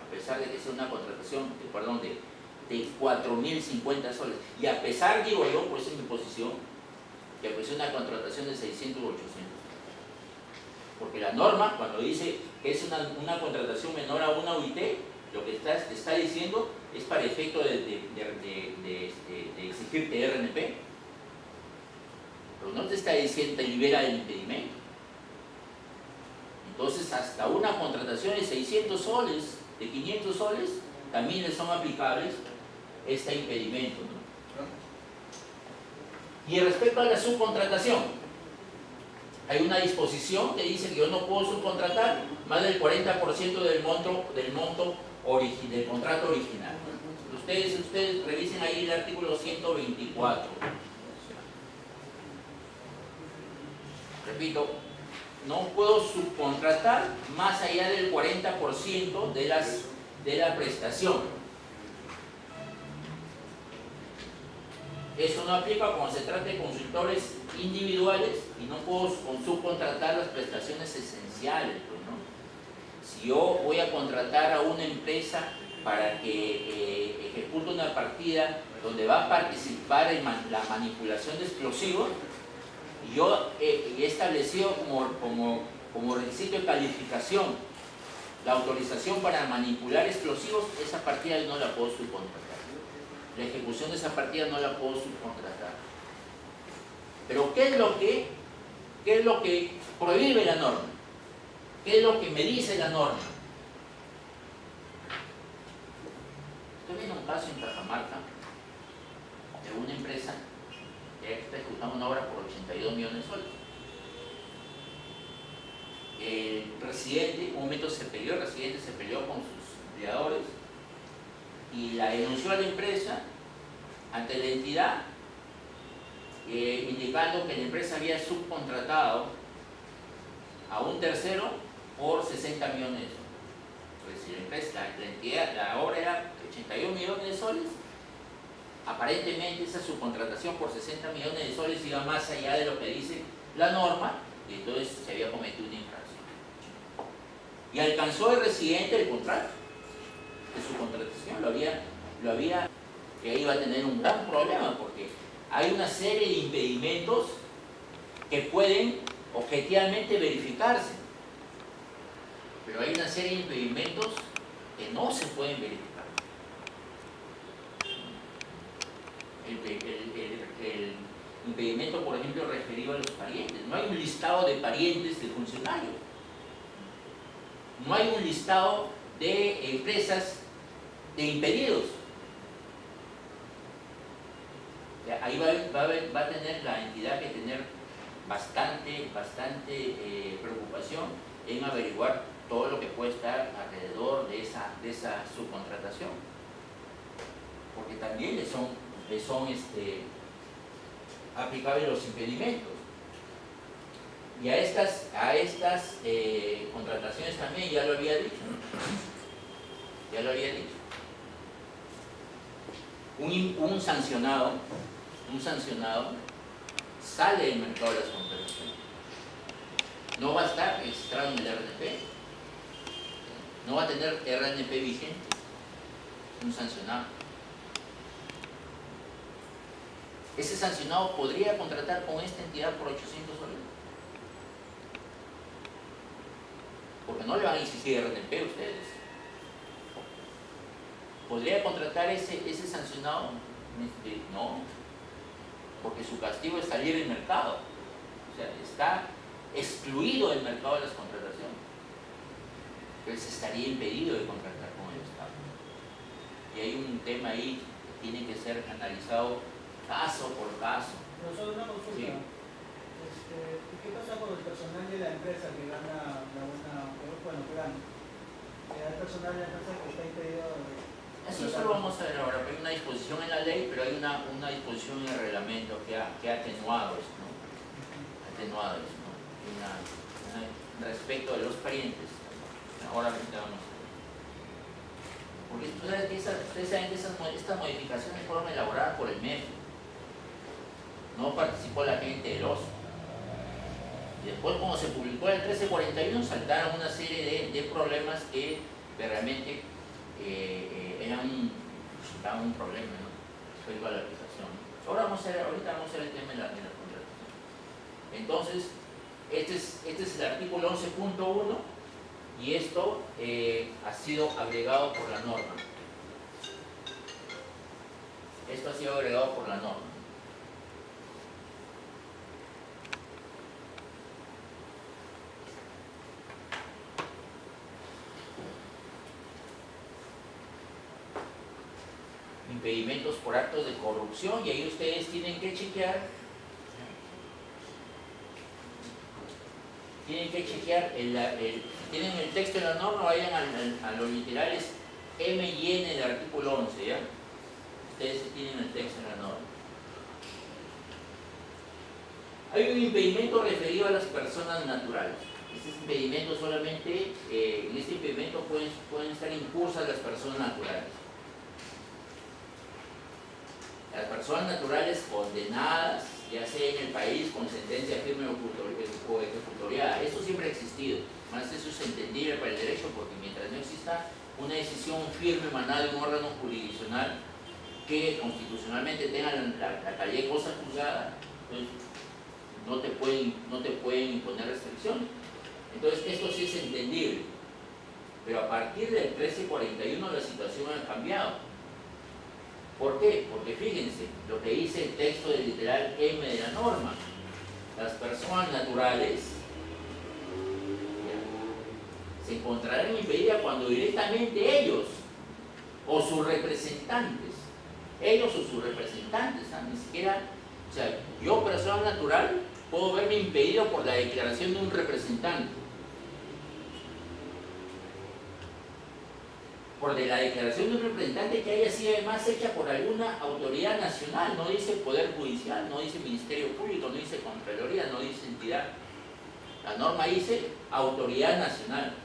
a pesar de que sea una contratación de 4.050 soles, y a pesar, digo yo, por eso es mi posición, que es una contratación de 600 o 800. Porque la norma, cuando dice que es una contratación menor a una UIT, lo que está diciendo es para efecto de exigirte RNP. Pero no te está diciendo te libera del impedimento. Entonces, hasta una contratación de 600 soles, de 500 soles, también le son aplicables este impedimento, ¿no? Y respecto a la subcontratación, hay una disposición que dice que yo no puedo subcontratar más del 40% del monto del contrato original. Ustedes revisen ahí el artículo 124. Repito, no puedo subcontratar más allá del 40% de la prestación. Eso no aplica cuando se trata de consultores individuales y no puedo subcontratar las prestaciones esenciales, pues, ¿no? Si yo voy a contratar a una empresa para que ejecute una partida donde va a participar en la manipulación de explosivos, y yo he establecido como requisito de calificación la autorización para manipular explosivos, esa partida yo no la puedo subcontratar. La ejecución de esa partida no la puedo subcontratar. Pero ¿qué es lo que prohíbe la norma? ¿Qué es lo que me dice la norma? Estoy viendo un caso en Cajamarca de una empresa que está ejecutando una obra por 82 millones de soles. El residente, en un momento el residente se peleó con sus empleadores y la denunció a la empresa ante la entidad, indicando que la empresa había subcontratado a un tercero por 60 millones de soles. Entonces, la empresa, la entidad, la obra era 81 millones de soles. Aparentemente esa subcontratación por 60 millones de soles iba más allá de lo que dice la norma y entonces se había cometido una infracción. Y alcanzó el residente el contrato de subcontratación, que ahí iba a tener un gran problema porque hay una serie de impedimentos que pueden objetivamente verificarse, pero hay una serie de impedimentos que no se pueden verificar. El impedimento, por ejemplo, referido a los parientes. No hay un listado de parientes del funcionario. No hay un listado de empresas de impedidos. Ahí va a tener la entidad que tener bastante preocupación en averiguar todo lo que puede estar alrededor de esa subcontratación. Porque también le son aplicables los impedimentos. Y a estas contrataciones también ya lo había dicho, ¿no? Ya lo había dicho. Un sancionado sale del mercado de las contrataciones. No va a estar registrado en el RNP, no va a tener RNP vigente, un sancionado. Ese sancionado podría contratar con esta entidad por 800 soles. Porque no le van a exigir RNP ustedes. ¿Podría contratar ese sancionado? No, porque su castigo es salir del mercado. O sea, está excluido del mercado de las contrataciones. Entonces estaría impedido de contratar con el Estado. Y hay un tema ahí que tiene que ser analizado caso por caso. Pero solo una consulta. Sí. ¿Qué pasa con el personal de la empresa que gana que gana? El personal de la empresa que está impedido de... Eso lo vamos a ver ahora. Hay una disposición en la ley, pero hay una disposición en el reglamento que ha atenuado eso, ¿no? Atenuado eso, ¿no? Respecto de los parientes. Ahora vamos a ver. Porque ustedes saben que estas modificaciones fueron elaboradas por el MEF. No participó la gente del OSO. Y después, cuando se publicó el 1341, saltaron una serie de problemas que realmente resultaban un problema, ¿no? Respecto a la aplicación. Ahorita vamos a ver el tema de la contratación. Entonces, este es el artículo 11.1 y esto ha sido agregado por la norma. Esto ha sido agregado por la norma. Impedimentos por actos de corrupción, y ahí ustedes tienen que chequear tienen el texto de la norma, vayan a los literales M y N del artículo 11, ¿ya? Ustedes tienen el texto de la norma. Hay un impedimento referido a las personas naturales. Este impedimento solamente, en este impedimento pueden estar incursas las personas naturales. Las personas naturales condenadas, ya sea en el país con sentencia firme o ejecutoriada, eso siempre ha existido. Más eso es entendible para el derecho, porque mientras no exista una decisión firme emanada de un órgano jurisdiccional que constitucionalmente tenga la calidad de cosa juzgada, entonces no te pueden imponer restricciones. Entonces esto sí es entendible. Pero a partir del 1341 la situación ha cambiado. ¿Por qué? Porque fíjense lo que dice el texto del literal M de la norma. Las personas naturales se encontrarán impedidas cuando directamente ellos o sus representantes, ni siquiera, o sea, yo persona natural puedo verme impedido por la declaración de un representante. Por la declaración de un representante que haya sido además hecha por alguna autoridad nacional, no dice Poder Judicial, no dice Ministerio Público, no dice Contraloría, no dice entidad. La norma dice autoridad nacional.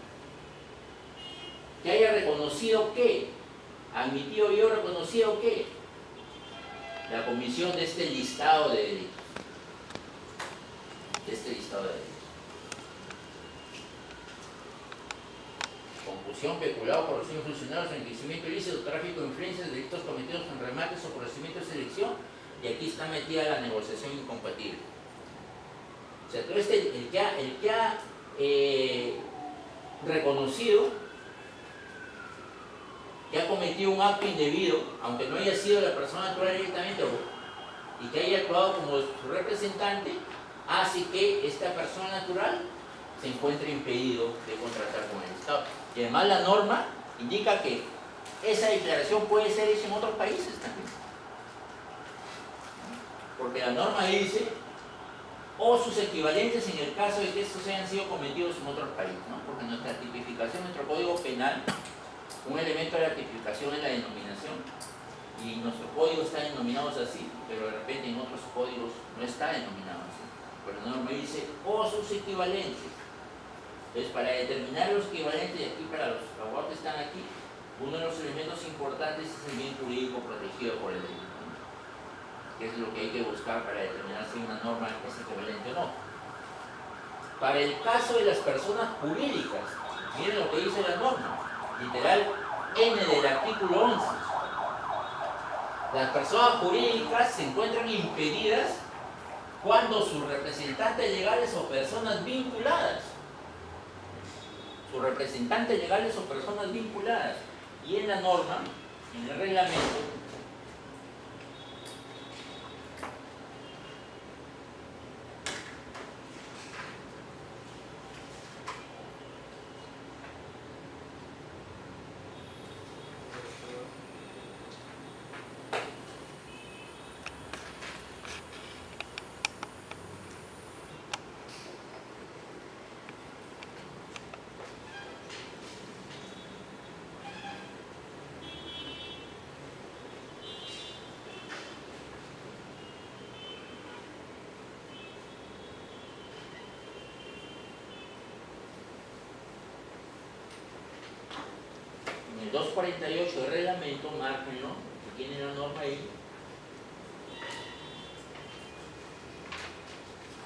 que haya reconocido que, admitido yo reconocido que, la comisión de este listado de delitos. Confusión, peculado, corrupción de funcionarios, enriquecimiento ilícito, tráfico de influencias, delitos cometidos en remates o procedimientos de selección, y aquí está metida la negociación incompatible. O sea, todo el que ha reconocido que ha cometido un acto indebido, aunque no haya sido la persona natural directamente, y que haya actuado como su representante, hace que esta persona natural se encuentre impedido de contratar con el Estado. Y además la norma indica que esa declaración puede ser hecha en otros países también. Porque la norma dice, o sus equivalentes en el caso de que estos hayan sido cometidos en otros países, ¿no? Porque nuestra tipificación, nuestro código penal, un elemento de la tipificación es la denominación. Y nuestro código está denominado así, pero de repente en otros códigos no está denominado así. Pero la norma dice, o sus equivalentes. Entonces, para determinar los equivalentes, y aquí para los abogados que están aquí, uno de los elementos importantes es el bien jurídico protegido por el delito, ¿no? Que es lo que hay que buscar para determinar si una norma es equivalente o no. Para el caso de las personas jurídicas, miren lo que dice la norma, literal N del artículo 11. Las personas jurídicas se encuentran impedidas cuando sus representantes legales o personas vinculadas, y en la norma, en el reglamento, el 248 del reglamento, márquenlo, que tiene la norma ahí,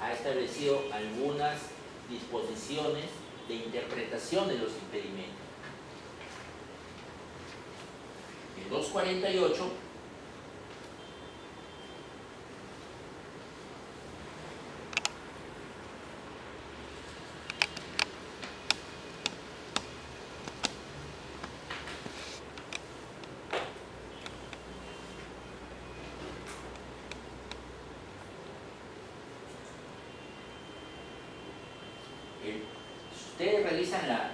ha establecido algunas disposiciones de interpretación de los impedimentos. El 248 si ustedes revisan la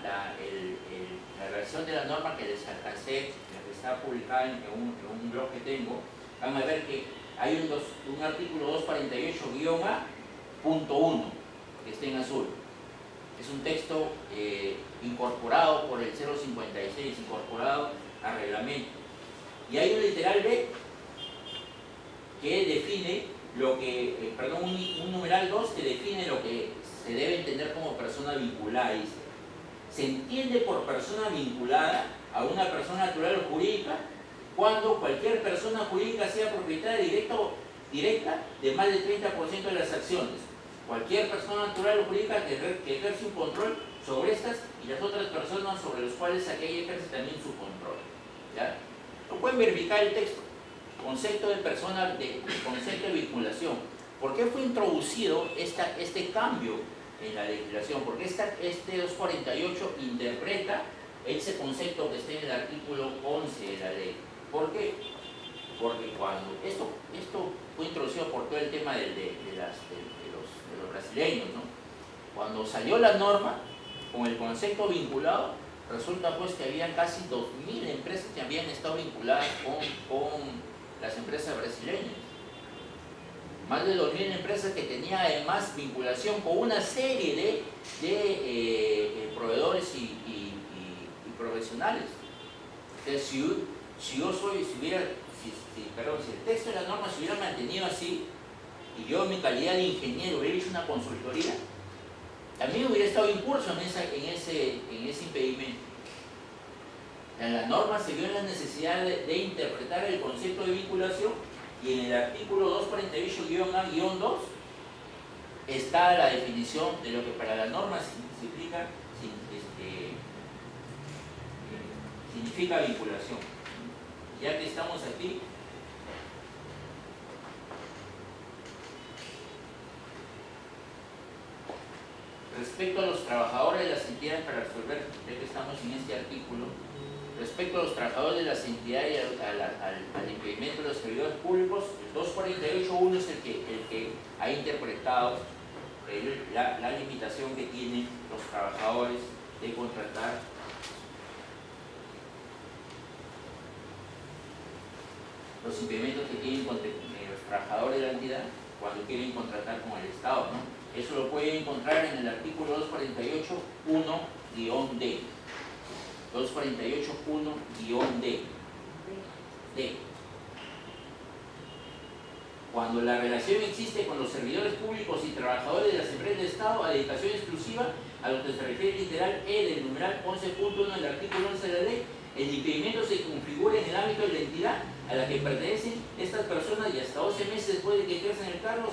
redacción de la norma que les alcancé, la que está publicada en un blog que tengo, van a ver que hay un artículo 248-A.1 que está en azul. Es un texto incorporado por el 056, incorporado al reglamento. Y hay un literal B que define lo que, un numeral 2 que define lo que se debe entender como persona vinculada. Dice, se entiende por persona vinculada a una persona natural o jurídica cuando cualquier persona jurídica sea propietaria directa de más del 30% de las acciones. Cualquier persona natural o jurídica que ejerce un control sobre estas y las otras personas sobre las cuales aquella ejerce también su control. ¿Ya? Lo pueden verificar el texto. Concepto de persona, concepto de vinculación. ¿Por qué fue introducido este cambio en la legislación? Porque este 248 interpreta ese concepto que está en el artículo 11 de la ley. ¿Por qué? Porque cuando esto fue introducido por todo el tema de los brasileños, ¿no? Cuando salió la norma con el concepto vinculado, resulta pues que había casi 2.000 empresas que habían estado vinculadas con las empresas brasileñas. Más de 2.000 empresas que tenían además vinculación con una serie de proveedores y profesionales. Entonces, si el texto de la norma se hubiera mantenido así, y yo en mi calidad de ingeniero hubiera hecho una consultoría, también hubiera estado incurso en ese impedimento. En la norma se vio la necesidad de interpretar el concepto de vinculación y en el artículo 248-A-2 está la definición de lo que para la norma significa vinculación. Ya que estamos aquí, respecto a los trabajadores de las entidades, para resolver, ya que estamos en este artículo, respecto a los trabajadores de las entidades y al impedimento de los servidores públicos, el 248.1 es el que ha interpretado la limitación que tienen los trabajadores de contratar los impedimentos que tienen los trabajadores de la entidad cuando quieren contratar con el Estado, ¿no? Eso lo pueden encontrar en el artículo 248.1-D. 248.1-D. Cuando la relación existe con los servidores públicos y trabajadores de las empresas de Estado a dedicación exclusiva, a lo que se refiere literal E del numeral 11.1 del artículo 11 de la ley, el impedimento se configura en el ámbito de la entidad a la que pertenecen estas personas y hasta 12 meses después de que ejerzan el cargo,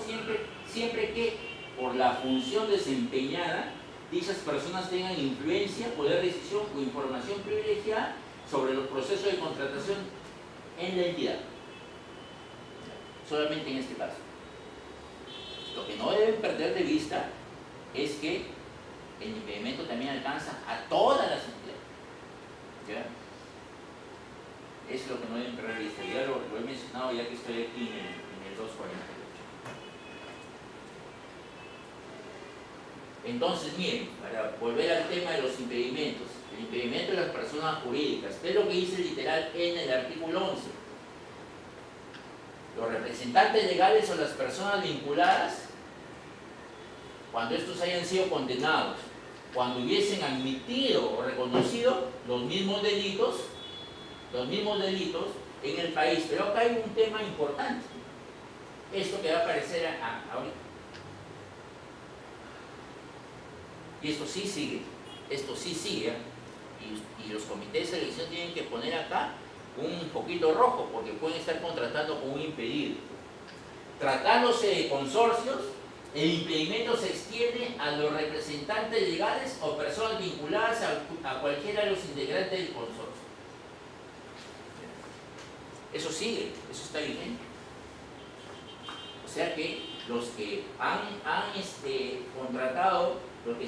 siempre que por la función desempeñada dichas personas tengan influencia, poder de decisión o información privilegiada sobre los procesos de contratación en la entidad. Solamente en este caso. Lo que no deben perder de vista es que el impedimento también alcanza a todas las entidades. ¿Ya? Eso es lo que no deben perder de vista. Ya lo he mencionado ya que estoy aquí en el 248. Entonces, miren, para volver al tema de los impedimentos, el impedimento de las personas jurídicas, ¿qué es lo que dice literal en el artículo 11? Los representantes legales o las personas vinculadas, cuando estos hayan sido condenados, cuando hubiesen admitido o reconocido los mismos delitos en el país. Pero acá hay un tema importante, esto que va a aparecer ahorita. Y esto sí sigue, y los comités de selección tienen que poner acá un poquito rojo, porque pueden estar contratando con un impedido. Tratándose de consorcios, el impedimento se extiende a los representantes legales o personas vinculadas a cualquiera de los integrantes del consorcio. Eso sigue, eso está vigente. O sea que los que han contratado, los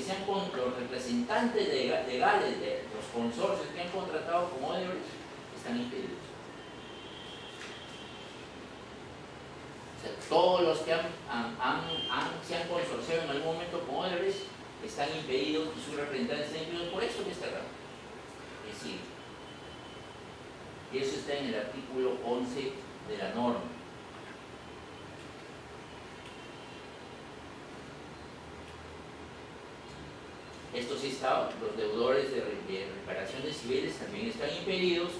representantes legales de los consorcios que han contratado con Odebrecht están impedidos. O sea, todos los que se han consorciado en algún momento con Odebrecht están impedidos y sus representantes están impedidos. Por eso que está acá. Es decir, y eso está en el artículo 11 de la norma. Esto sí está, los deudores de reparaciones civiles también están impedidos,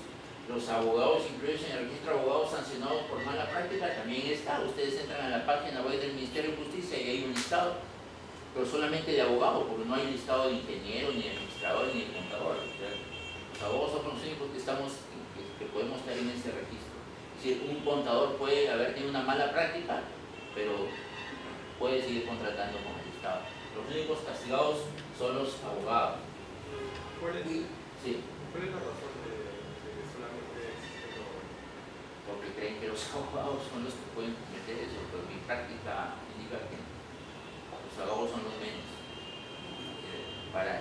los abogados incluidos en el registro de abogados sancionados por mala práctica también está. Ustedes entran a la página web del Ministerio de Justicia y hay un listado, pero solamente de abogados, porque no hay listado de ingeniero, ni de administrador, ni de contador. O sea, los abogados son los únicos que podemos estar en ese registro. Es decir, un contador puede haber tenido una mala práctica, pero puede seguir contratando con el Estado. Los únicos castigados son los abogados. ¿Cuál es, Sí. ¿Cuál es la razón de que solamente existen los... Porque creen que los abogados son los que pueden cometer eso, pero mi práctica indica que los abogados son los menos. La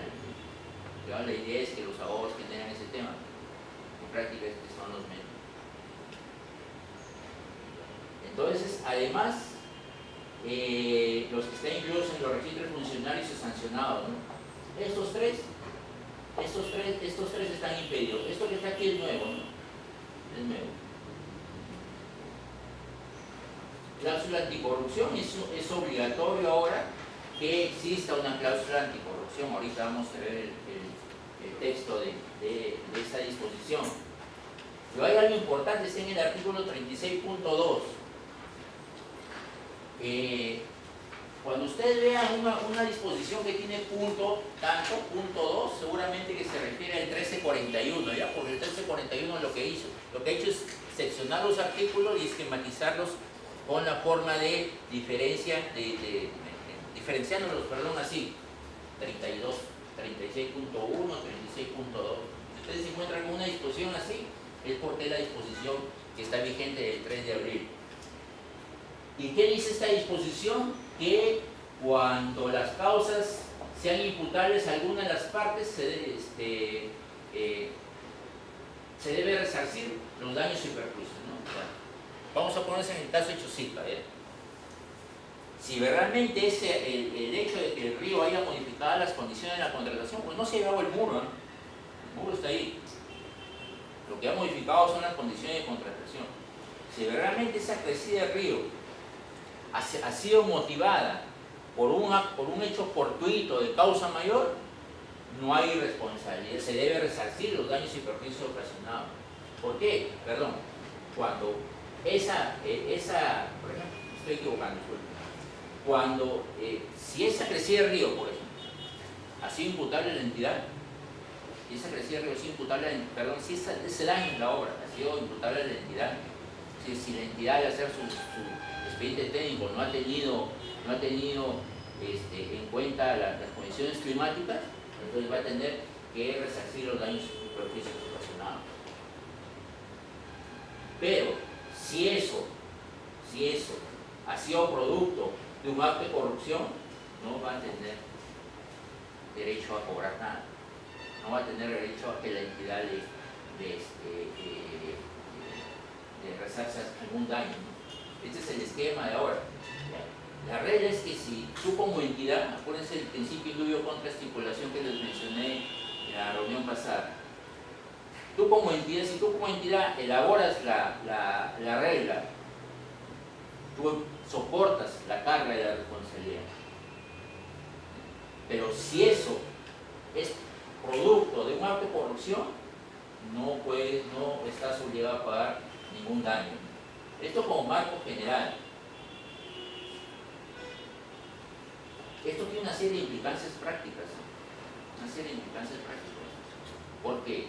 idea es que los abogados generan ese tema. Mi práctica es que son los menos. Entonces, además, los que están incluidos en los registros funcionarios y sancionados, ¿no? Estos tres están impedidos. Esto que está aquí es nuevo, ¿no? Es nuevo. Cláusula anticorrupción, es obligatorio ahora que exista una cláusula anticorrupción. Ahorita vamos a ver el texto de esa disposición. Pero hay algo importante, está en el artículo 36.2. Cuando ustedes vean una disposición que tiene punto, tanto, punto 2, seguramente que se refiere al 1341, ¿ya? Porque el 1341 lo que ha hecho es seccionar los artículos y esquematizarlos con la forma de diferenciándolos, perdón, así, 32, 36.1, 36.2. Si ustedes se encuentran con una disposición así, es porque es la disposición que está vigente del 3 de abril. ¿Y qué dice esta disposición? Que cuando las causas sean imputables a alguna de las partes, se debe resarcir los daños y perjuicios, ¿no? O sea, vamos a ponerse en el caso de Chosica. Si realmente el hecho de que el río haya modificado las condiciones de la contratación, pues no se ha llevado el muro, ¿no? El muro está ahí. Lo que ha modificado son las condiciones de contratación. Si realmente esa crecida del río ha sido motivada por un hecho fortuito de causa mayor, no hay responsabilidad, se debe resarcir los daños y perjuicios ocasionados. ¿Por qué? Perdón, cuando por ejemplo, estoy equivocando, cuando, si esa crecida del río, por ejemplo, ha sido imputable a la entidad, si esa crecida del río ha sido imputable a la entidad, perdón, si ese daño en la obra ha sido imputable a la entidad, si la entidad al hacer su expediente técnico no ha tenido en cuenta las condiciones climáticas, entonces va a tener que resarcir los daños y perjuicios ocasionados. Pero si eso ha sido producto de un acto de corrupción, no va a tener derecho a cobrar nada, no va a tener derecho a que la entidad le resarza algún daño, ¿no? Este es el esquema de ahora. La regla es que si tú como entidad, acuérdense del principio indubio contra estipulación que les mencioné en la reunión pasada, si tú como entidad elaboras la regla, tú soportas la carga de la responsabilidad. Pero si eso es producto de un acto de corrupción, no estás obligado a pagar ningún daño. Esto como marco general. Esto tiene una serie de implicancias prácticas, porque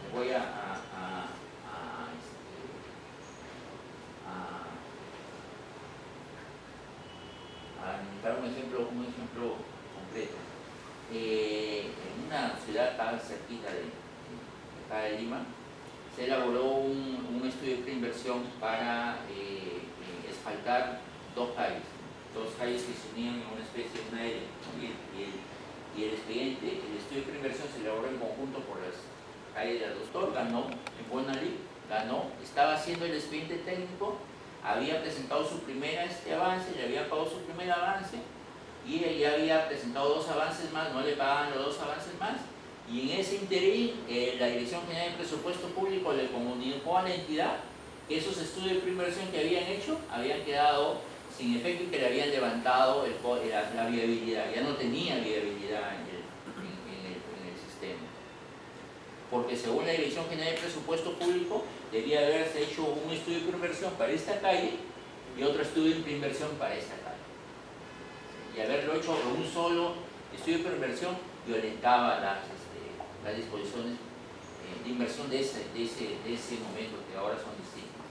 les voy a dar un ejemplo concreto. En una ciudad tan cerquita de acá de Lima, se elaboró un estudio de preinversión para asfaltar dos calles que se unían en una especie de una L, y el estudio de preinversión se elaboró en conjunto por las calles del doctor, ganó, en Buenalí, estaba haciendo el expediente técnico, había presentado su primer avance, le había pagado su primer avance, y ya había presentado 2 avances más, no le pagaban los 2 avances más, y en ese interín la Dirección General de Presupuesto Público le comunicó a la entidad que esos estudios de preinversión que habían hecho habían quedado sin efecto y que le habían levantado la viabilidad, ya no tenía viabilidad en el sistema. Porque según la Dirección General de Presupuesto Público debía haberse hecho un estudio de preinversión para esta calle y otro estudio de preinversión para esta calle. Y haberlo hecho con un solo estudio de preinversión violentaba las disposiciones de inversión de ese momento, que ahora son distintas.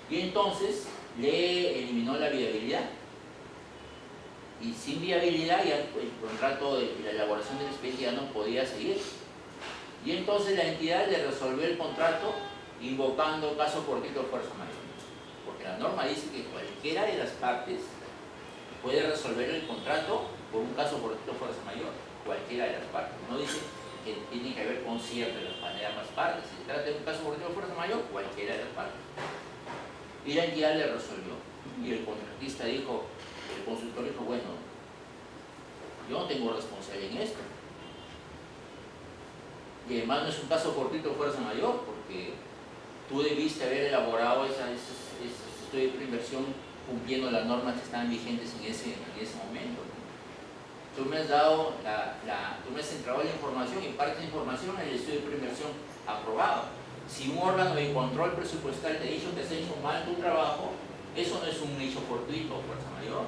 Y entonces le eliminó la viabilidad. Y sin viabilidad ya el contrato de la elaboración del expediente ya no podía seguir. Y entonces la entidad le resolvió el contrato invocando caso fortuito de fuerza mayor. Porque la norma dice que cualquiera de las partes puede resolver el contrato por un caso fortuito de fuerza mayor. Cualquiera de las partes. No dice que tiene que haber concierto de ambas partes. Si se trata de un caso fortuito de fuerza mayor, cualquiera de las partes. Y la entidad le resolvió. Y el contratista dijo, el consultor dijo, bueno, yo no tengo responsabilidad en esto. Y además no es un caso fortuito de fuerza mayor, porque tú debiste haber elaborado ese estudio de preinversión cumpliendo las normas que estaban vigentes en ese momento. Tú me has dado tú me has entregado la información y parte de la información en el estudio de preinversión aprobado. Si un órgano de control presupuestal te ha dicho que has hecho mal tu trabajo, Eso no es un hecho fortuito o fuerza mayor.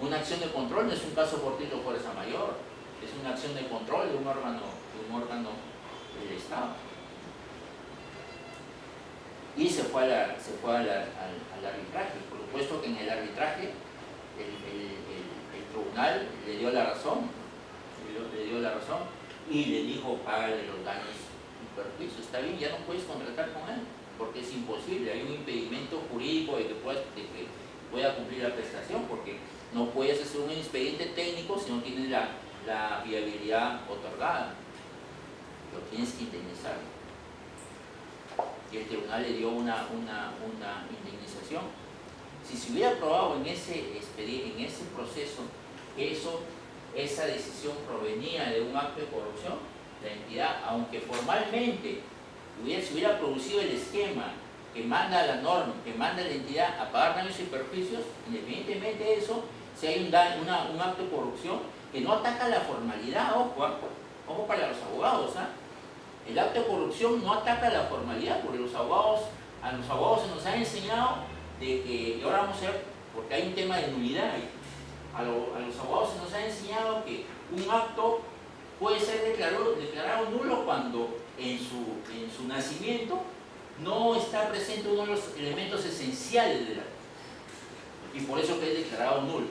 Una acción de control no es un caso fortuito o fuerza mayor, es una acción de control de un órgano del Estado. Y se fue al arbitraje. Por supuesto que en el arbitraje el tribunal le dio la razón, y le dijo: págale los daños y perjuicios. Está bien, ya no puedes contratar con él, porque es imposible, hay un impedimento jurídico de que pueda cumplir la prestación, porque no puedes hacer un expediente técnico si no tienes la viabilidad otorgada. Lo tienes que indemnizar. Y el tribunal le dio una indemnización. Si se hubiera probado en ese proceso que esa decisión provenía de un acto de corrupción, la entidad, aunque formalmente se hubiera producido el esquema que manda la norma, que manda la entidad a pagar daños y perjuicios, independientemente de eso, si hay un acto de corrupción que no ataca la formalidad, ojo para los abogados, el acto de corrupción no ataca la formalidad, porque a los abogados se nos ha enseñado de que, y ahora vamos a ver, porque hay un tema de nulidad ahí, a los abogados se nos ha enseñado que un acto puede ser declarado nulo cuando en su nacimiento no está presente uno de los elementos esenciales del acto, y por eso que es declarado nulo.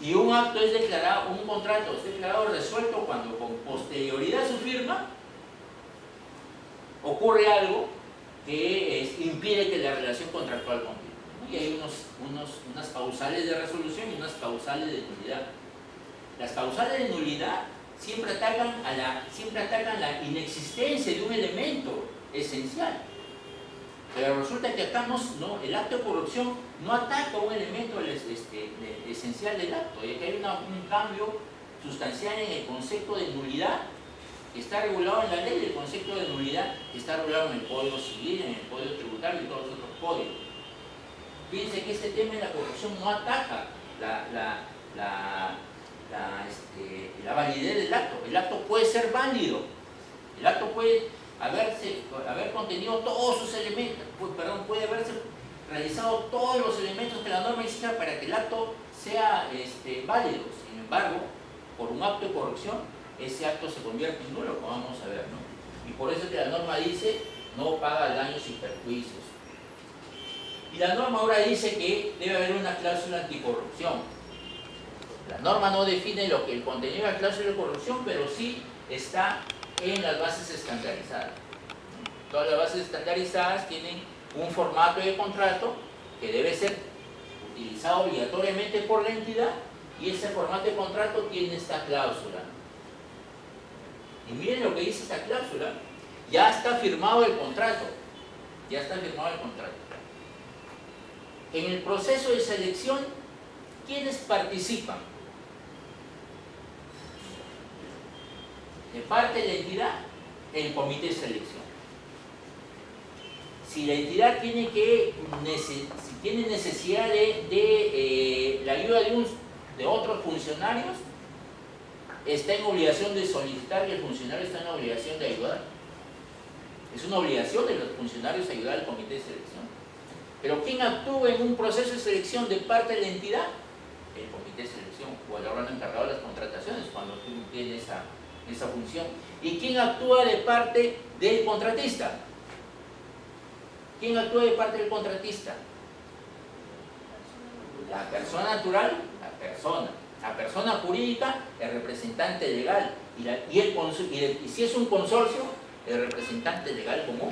Y un acto es declarado, un contrato es declarado resuelto cuando con posterioridad a su firma ocurre algo que impide que la relación contractual continúe. Y hay unas causales de resolución y unas causales de nulidad. Las causales de nulidad siempre atacan la inexistencia de un elemento esencial. Pero resulta que acá el acto de corrupción no ataca un elemento esencial del acto, y que hay un cambio sustancial en el concepto de nulidad que está regulado en la ley, el concepto de nulidad que está regulado en el Código Civil, en el Código Tributario y todos los otros códigos. Fíjense que este tema de la corrupción no ataca la validez del acto. El acto puede ser válido, el acto puede haber contenido todos sus elementos, puede haberse realizado todos los elementos que la norma exija para que el acto sea válido. Sin embargo, por un acto de corrupción, ese acto se convierte en nulo, como vamos a ver, ¿no? Y por eso que la norma dice: no paga daños y perjuicios. Y la norma ahora dice que debe haber una cláusula anticorrupción. La norma no define el contenido de la cláusula de corrupción, pero sí está en las bases estandarizadas. Todas las bases estandarizadas tienen un formato de contrato que debe ser utilizado obligatoriamente por la entidad, y ese formato de contrato tiene esta cláusula. Y miren lo que dice esta cláusula: ya está firmado el contrato. Ya está firmado el contrato. En el proceso de selección, ¿quiénes participan? De parte de la entidad, el comité de selección. Si la entidad tiene necesidad de la ayuda de otros funcionarios, está en obligación de solicitar, y el funcionario está en obligación de ayudar. Es una obligación de los funcionarios ayudar al comité de selección. Pero ¿quién actúa en un proceso de selección de parte de la entidad? El comité de selección, o el órgano encargado de las contrataciones, cuando tú tienes esa función. ¿Y quién actúa de parte del contratista? ¿Quién actúa de parte del contratista? La persona natural, la persona jurídica, el representante legal, y si es un consorcio, el representante legal común.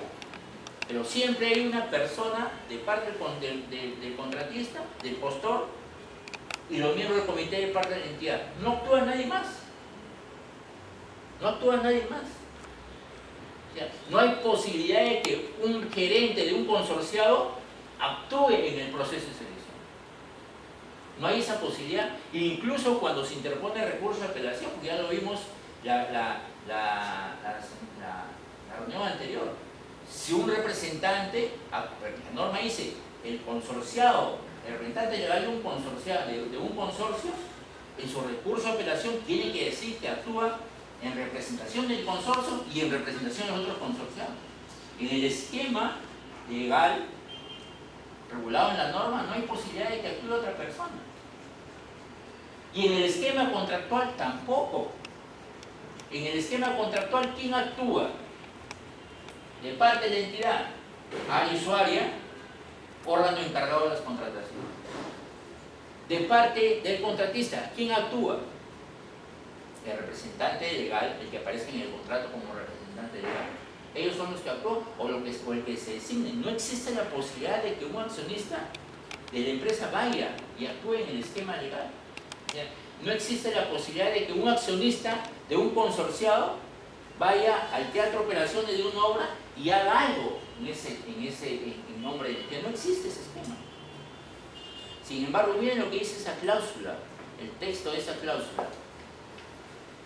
Pero siempre hay una persona de parte del contratista, del postor, y los miembros del comité de parte de la entidad. No actúa nadie más. No actúa nadie más. O sea, no hay posibilidad de que un gerente de un consorciado actúe en el proceso de selección. No hay esa posibilidad. E incluso cuando se interpone recurso de apelación, porque ya lo vimos la reunión anterior. Si un representante, la norma dice, el consorciado, el representante legal de un consorcio, en su recurso de apelación tiene que decir que actúa en representación del consorcio y en representación de los otros consorciados. En el esquema legal, regulado en la norma, no hay posibilidad de que actúe otra persona. Y en el esquema contractual tampoco. En el esquema contractual, ¿quién actúa? De parte de la entidad, área usuaria, órgano encargado de las contrataciones. De parte del contratista, ¿quién actúa? El representante legal, el que aparece en el contrato como representante legal. Ellos son los que actúan o el que se designe. No existe la posibilidad de que un accionista de la empresa vaya y actúe en el esquema legal. No existe la posibilidad de que un accionista de un consorciado vaya al teatro de operaciones de una obra y haga algo en nombre de que no existe ese esquema. Sin embargo, miren lo que dice esa cláusula, el texto de esa cláusula.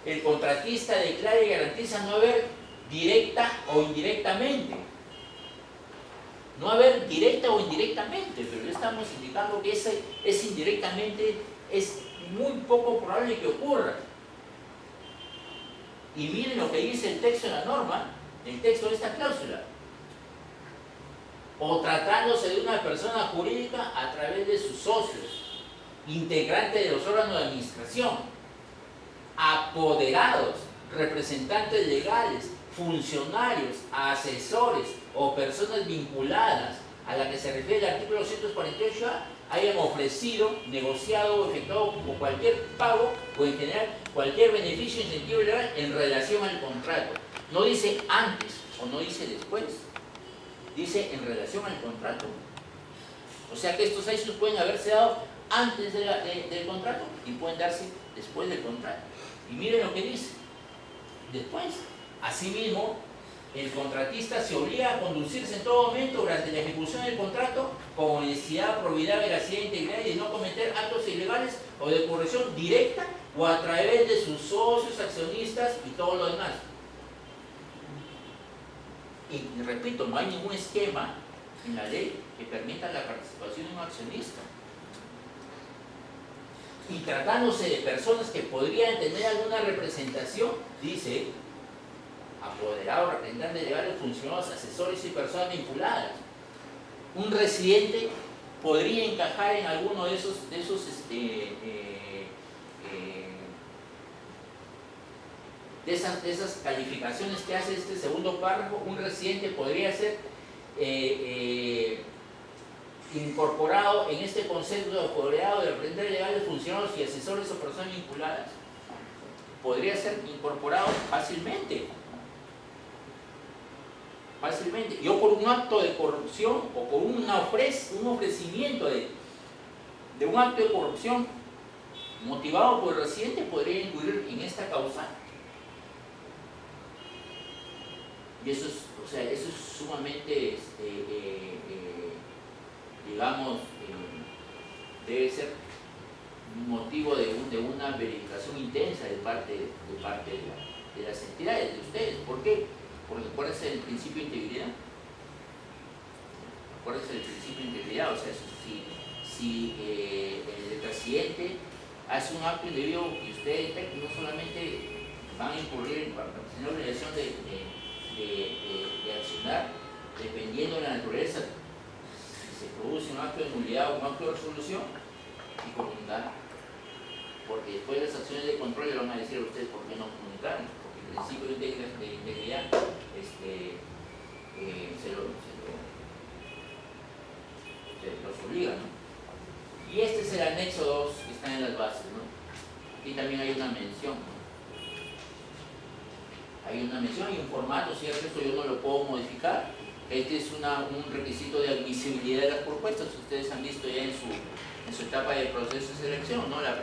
El contratista declara y garantiza no haber directa o indirectamente. No haber directa o indirectamente, pero ya estamos indicando que ese indirectamente es muy poco probable que ocurra. Y miren lo que dice el texto de la norma, el texto de esta cláusula. O tratándose de una persona jurídica a través de sus socios, integrantes de los órganos de administración, apoderados, representantes legales, funcionarios, asesores o personas vinculadas a la que se refiere el artículo 248A, hayan ofrecido, negociado o efectuado cualquier pago o en general cualquier beneficio, incentivo legal en relación al contrato. No dice antes o no dice después, dice en relación al contrato. O sea que estos hechos pueden haberse dado antes del contrato y pueden darse después del contrato. Y miren lo que dice después. Asimismo, el contratista se obliga a conducirse en todo momento durante la ejecución del contrato con honestidad, probidad, veracidad, integridad y de no cometer actos ilegales o de corrección directa o a través de sus socios, accionistas y todo lo demás. Y repito, no hay ningún esquema en la ley que permita la participación de un accionista. Y tratándose de personas que podrían tener alguna representación, dice, apoderados, representantes legales, funcionarios, asesores y personas vinculadas. Un residente podría encajar en alguno de esas calificaciones que hace este segundo párrafo. Un residente podría ser incorporado en este concepto de apoderado de representantes legales, funcionarios y asesores o personas vinculadas. Podría ser incorporado fácilmente. Yo por un acto de corrupción o por un ofrecimiento de un acto de corrupción motivado por el residente podría incluir en esta causa. Y eso es sumamente, digamos, debe ser motivo de una verificación intensa de parte de las entidades, de ustedes. ¿Por qué? Porque acuérdense del principio de integridad. O sea, si el residente hace un acto indebido y ustedes detectan, no solamente van a incurrir en la obligación de accionar, dependiendo de la naturaleza, si se produce un acto de nulidad o un acto de resolución, y comunicar. Porque después las acciones de control le van a decir a ustedes por qué no comunicaron. El principio de integridad los obliga, ¿no? Y este es el anexo 2 que está en las bases, ¿no? Aquí también hay una mención, ¿no? Hay un formato, ¿cierto? Esto yo no lo puedo modificar. Este es un requisito de admisibilidad de las propuestas. Ustedes han visto ya en su etapa de proceso de selección, ¿no? El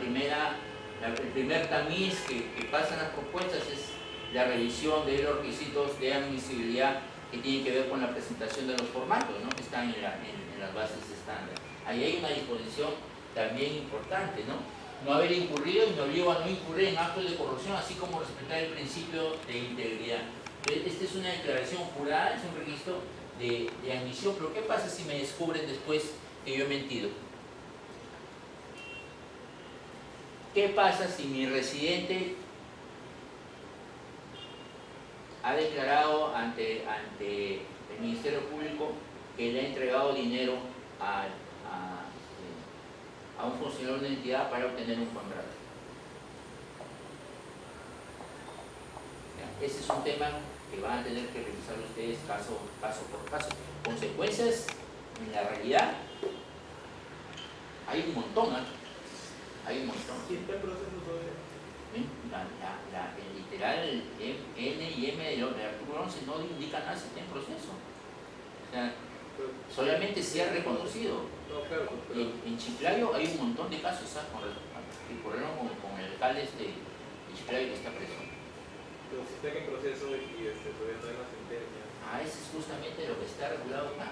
primer tamiz que pasan las propuestas es la revisión de los requisitos de admisibilidad que tienen que ver con la presentación de los formatos, ¿no? Que están en las bases estándar. Ahí hay una disposición también importante, ¿no? No haber incurrido y me obligo a no incurrir en actos de corrupción, así como respetar el principio de integridad. Esta es una declaración jurada, es un requisito de admisión, pero ¿qué pasa si me descubren después que yo he mentido? ¿Qué pasa si mi residente ha declarado ante el Ministerio Público que le ha entregado dinero a un funcionario de una entidad para obtener un contrato. Ya, ese es un tema que van a tener que revisar ustedes caso por caso. Consecuencias, en la realidad, hay un montón, ¿eh? Hay un montón. ¿Y está en proceso todavía? El literal N y M del artículo 11 no indica nada si está en proceso. O sea, solamente se ha reconocido. No, claro, pero, En Chiclayo hay un montón de casos, ¿sabes? Que ocurrieron con el alcalde de Chiclayo que está preso. pero si está en proceso y todavía no hay una sentencia. Ese es justamente lo que está regulado acá.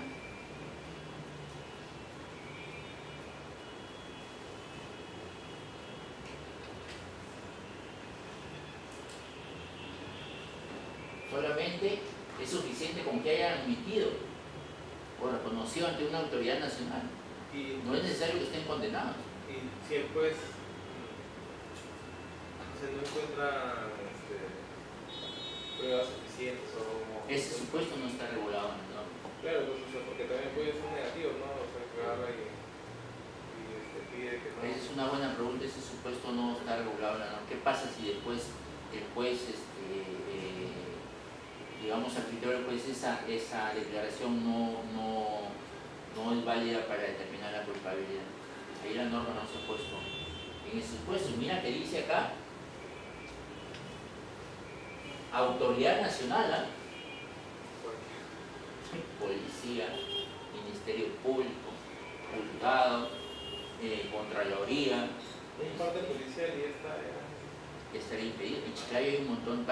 Solamente es suficiente con que hayan admitido o reconocido ante una autoridad nacional. Y, No es necesario que estén condenados. y si el juez no encuentra pruebas suficientes o... Ese supuesto no está regulado en el norma. Claro, pues, porque también puede ser negativo, ¿no? O sea, que agarra y pide que no... Esa es una buena pregunta, ese supuesto no está regulado en la norma. ¿Qué pasa si después el juez, digamos al criterio del juez, esa declaración no es válida para determinar la culpabilidad? Ahí la norma no se ha puesto en ese supuesto. Mira que dice acá, autoridad nacional, policía, ministerio público, juzgado, contraloría, Un parte policial y esta estaría impedido. En Chiclayo hay un montón,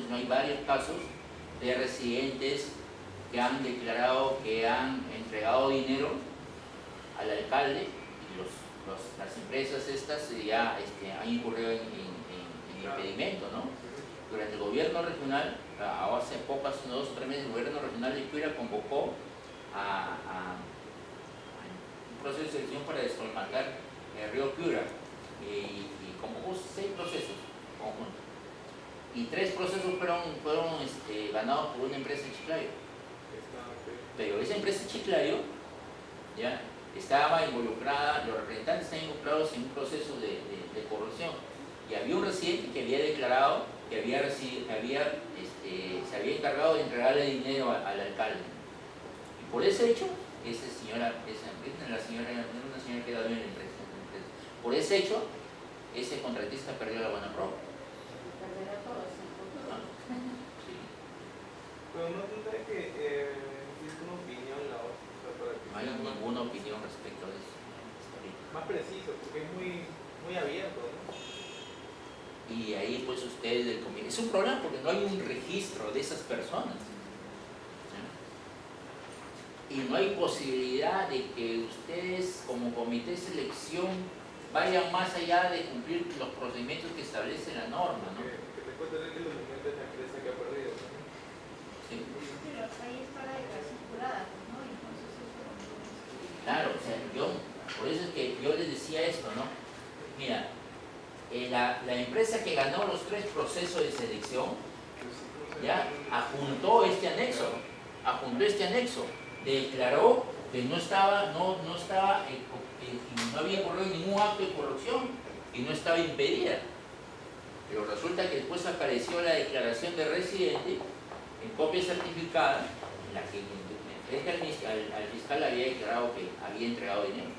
no hay varios casos de residentes que han declarado que han entregado dinero al alcalde y las empresas estas ya han incurrido en impedimento, ¿no? Durante el gobierno regional, hace poco, hace unos 2 o 3 meses, el gobierno regional de Piura convocó a un proceso de selección para descolmatar el río Piura y convocó 6 procesos conjuntos. Y 3 procesos fueron ganados por una empresa en Chiclayo. Pero esa empresa en Chiclayo ya estaba involucrada, los representantes están involucrados en un proceso de corrupción. Y había un residente que había declarado que se había encargado de entregarle dinero al alcalde. Y por ese hecho, esa señora era una señora que era dueña de la empresa. Por ese hecho, ese contratista perdió la buena prueba. Sí. Pero no tendrá que existe una opinión la otra, para que No hay sea ninguna opinión respecto a eso. más preciso, porque es muy abierto, ¿no? Y ahí pues ustedes del comité. Es un problema porque no hay un registro de esas personas. ¿Sí? Y no hay posibilidad de que ustedes como comité de selección vayan más allá de cumplir los procedimientos que establece la norma, ¿no? Que te cuente de que los documentos de la empresa que ha perdido, ¿no? Sí. Pero ahí está la declaración jurada, ¿no? Entonces eso... Claro, o sea, por eso es que yo les decía esto, ¿no? Mira, la empresa que ganó los 3 procesos de selección ya adjuntó este anexo, declaró que no había ocurrido ningún acto de corrupción y no estaba impedida. Pero resulta que después apareció la declaración de residente en copia certificada en la que frente al fiscal había declarado que había entregado dinero.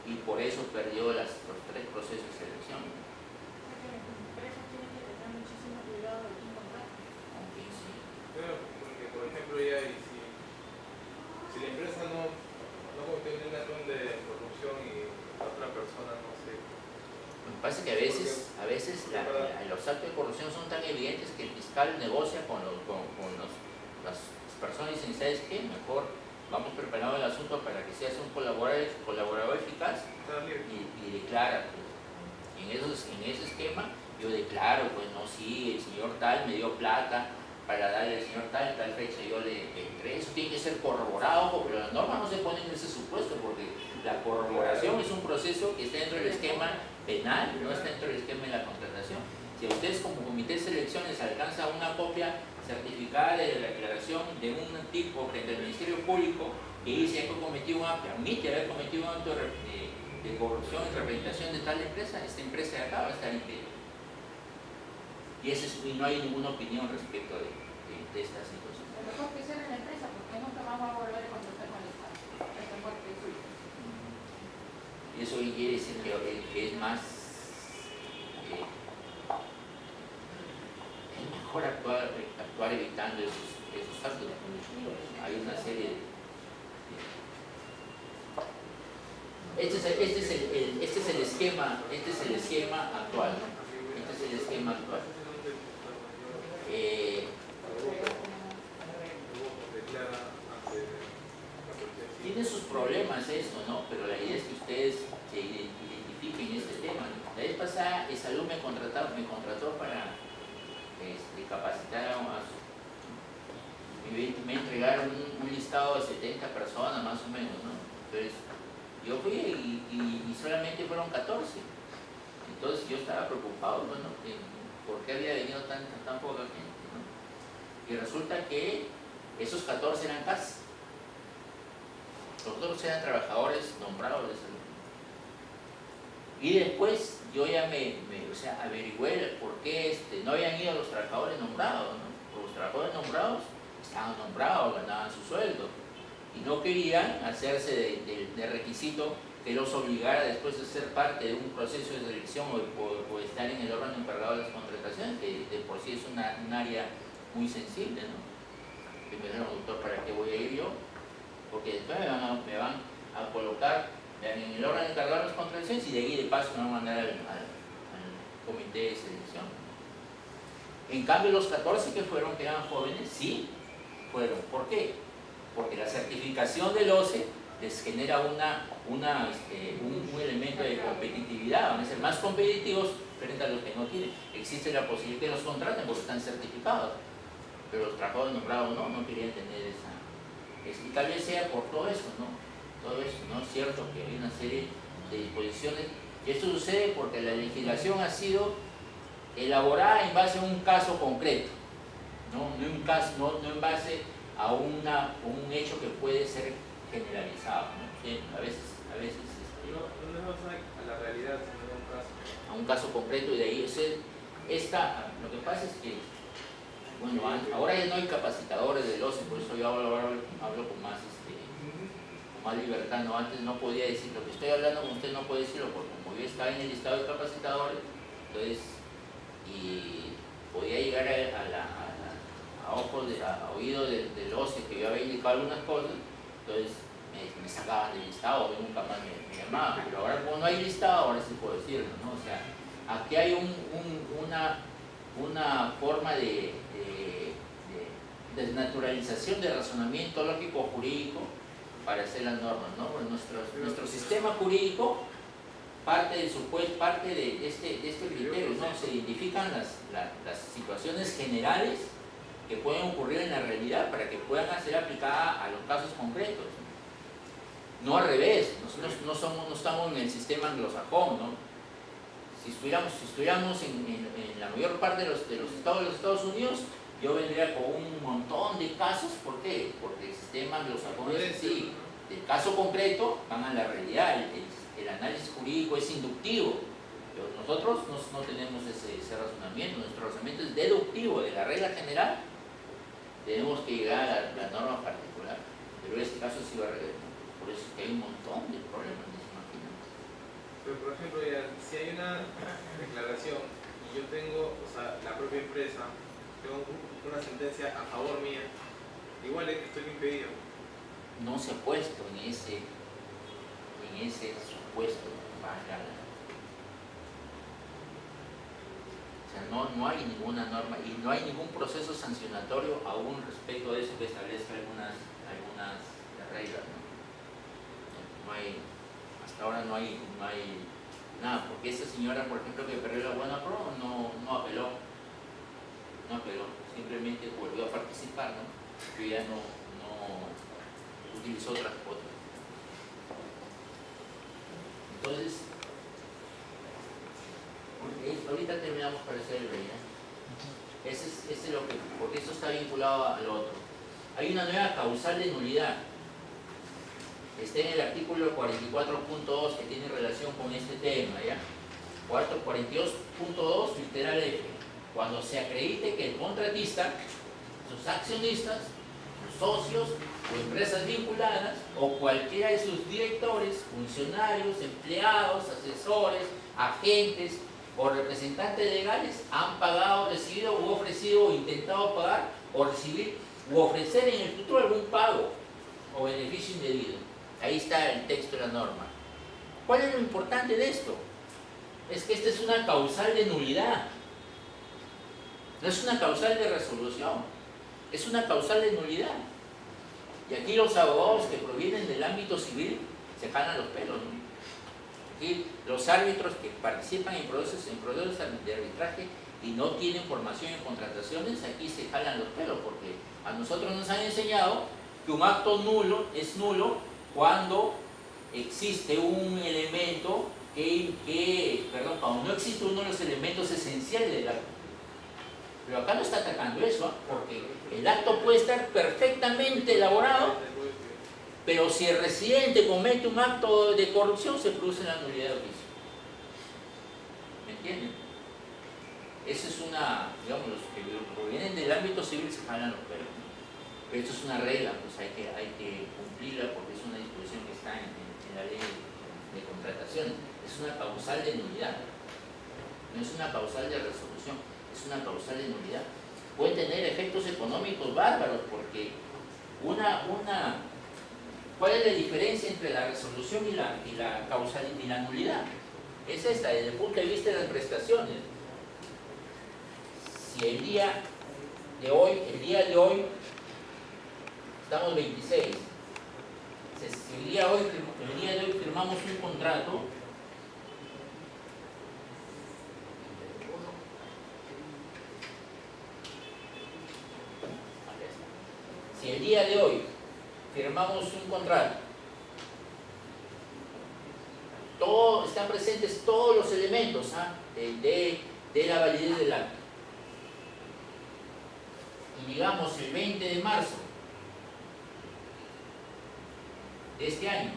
Y por eso perdió los 3 procesos de selección. O sea que las empresas tienen que tener muchísimo cuidado de quién contrata. Aunque sí. Claro, porque por ejemplo ya si la empresa no cometió ningún acto de corrupción y la otra persona no sé. Lo que pasa es que a veces los actos de corrupción son tan evidentes que el fiscal negocia con las personas y dicen, ¿sabes qué? Mejor vamos preparando el asunto para que seas un colaborador eficaz y declara. Pues. En ese esquema yo declaro, pues no, sí, el señor tal me dio plata para darle al señor tal fecha yo le entré. Eso tiene que ser corroborado, pero las normas no se ponen en ese supuesto, porque la corroboración es un proceso que está dentro del esquema penal, no está dentro del esquema de la contratación. Si a ustedes como comité de selecciones alcanza una copia certificada de la declaración de un tipo frente al Ministerio Público que dice que admite haber cometido un acto de corrupción en representación de tal empresa, esta empresa de acá va a estar impedida. Y no hay ninguna opinión respecto de esta situación. Lo mejor que sea en la empresa, porque nunca vamos a volver a contactar con el Estado. Esa muerte es suya. Y eso quiere decir que es más... es mejor actuar evitando esos actos. Hay una serie de... Este es el esquema actual. Este es el esquema actual. Tiene sus problemas esto, ¿no? Pero la idea es que ustedes se identifiquen este tema. La vez pasada, Salud me contrató para capacitar a me entregaron un listado de 70 personas más o menos, ¿no? Entonces, yo fui y solamente fueron 14. Entonces yo estaba preocupado, bueno, ¿por qué había venido tan poca gente, ¿no? Y resulta que esos 14 eran casi. Los otros eran trabajadores nombrados de salud. Y después yo ya averigüé por qué no habían ido los trabajadores nombrados, ¿no? Los trabajadores nombrados estaban nombrados, ganaban su sueldo. Y no querían hacerse de requisito que los obligara después a ser parte de un proceso de selección o estar en el órgano encargado de las contrataciones, que de por sí es un área muy sensible, ¿no? Y me dijeron, doctor, ¿para qué voy a ir yo? Porque después me van a colocar en el órgano encargado de las contrataciones y de ahí de paso me van a mandar al comité de selección. En cambio, los 14 que eran jóvenes, sí fueron. ¿Por qué? Porque la certificación del OCE les genera un elemento de competitividad, van a ser más competitivos frente a los que no tienen. Existe la posibilidad que los contraten porque están certificados, pero los trabajadores nombrados no querían tener esa. Y tal vez sea por todo eso, ¿no? Todo eso, ¿no? Es cierto que hay una serie de disposiciones. Y esto sucede porque la legislación ha sido elaborada en base a un caso concreto, no en base a un hecho que puede ser generalizado, ¿no? Sí, a veces no es a la realidad, sino a un caso. A un caso concreto, y de ahí lo que pasa es que, bueno, ahora ya no hay capacitadores del OCE, por eso yo hablo con más libertad, ¿no? Antes no podía decir, lo que estoy hablando con usted no puede decirlo, porque como yo estaba en el listado de capacitadores, entonces, y podía llegar a oído del OCE que yo había indicado algunas cosas, entonces me sacaban del listado, y nunca más me llamaban. Pero ahora como no hay listado, ahora sí puedo decirlo, ¿no? O sea, aquí hay una forma de desnaturalización del razonamiento lógico jurídico para hacer las normas, ¿no? Pues nuestro sistema jurídico parte de este criterio, ¿no? Se identifican las situaciones generales que pueden ocurrir en la realidad para que puedan ser aplicadas a los casos concretos. No al revés, nosotros no estamos en el sistema anglosajón, ¿no? Si estuviéramos en la mayor parte de los estados de los Estados Unidos, yo vendría con un montón de casos. ¿Por qué? Porque el sistema anglosajón es así. Del caso concreto van a la realidad, el análisis jurídico es inductivo. Pero nosotros no tenemos ese razonamiento, nuestro razonamiento es deductivo de la regla general. Tenemos que llegar a la norma particular, pero en este caso sí va a regresar. Por eso es que hay un montón de problemas, imagínate. Pero por ejemplo, si hay una declaración y yo tengo, la propia empresa, tengo una sentencia a favor mía, igual es que estoy impedido. No se ha puesto en ese supuesto para o sea, no hay ninguna norma y no hay ningún proceso sancionatorio aún respecto de eso que establezca algunas reglas, ¿no? Hasta ahora no hay nada, porque esa señora, por ejemplo, que perdió la buena pro, no apeló, simplemente volvió a participar, ¿no? Pero ya no utilizó otras cuotas. Entonces, ahorita terminamos para hacer el rey. Ese es lo que, porque eso está vinculado a lo otro. Hay una nueva causal de nulidad. Está en el artículo 44.2 que tiene relación con este tema, ¿ya? 42.2, literal F. Cuando se acredite que el contratista, sus accionistas, sus socios o empresas vinculadas, o cualquiera de sus directores, funcionarios, empleados, asesores, agentes o representantes legales han pagado, recibido u ofrecido o intentado pagar o recibir u ofrecer en el futuro algún pago o beneficio indebido. Ahí está el texto de la norma. ¿Cuál es lo importante de esto? Es que esta es una causal de nulidad. No es una causal de resolución, es una causal de nulidad. Y aquí los abogados que provienen del ámbito civil se jalan los pelos, ¿no? Aquí los árbitros que participan en procesos de arbitraje y no tienen formación en contrataciones, aquí se jalan los pelos, porque a nosotros nos han enseñado que un acto nulo es nulo cuando existe un elemento cuando no existe uno de los elementos esenciales del acto. Pero acá no está atacando eso, porque el acto puede estar perfectamente elaborado, pero si el residente comete un acto de corrupción, se produce la nulidad de oficio. ¿Me entienden? Esa es una, digamos, los que provienen del ámbito civil se jalan los pelos, ¿no? Pero esto es una regla, pues hay que cumplirla porque es una disposición que está en la ley de contratación. Es una causal de nulidad, no es una causal de resolución, es una causal de nulidad. Puede tener efectos económicos bárbaros porque ¿cuál es la diferencia entre la resolución y la causal y la nulidad? Es esta, desde el punto de vista de las prestaciones. Si el día de hoy, estamos 26, si el día de hoy firmamos un contrato, si el día de hoy firmamos un contrato, están presentes todos los elementos de la validez del acto. Y digamos el 20 de marzo de este año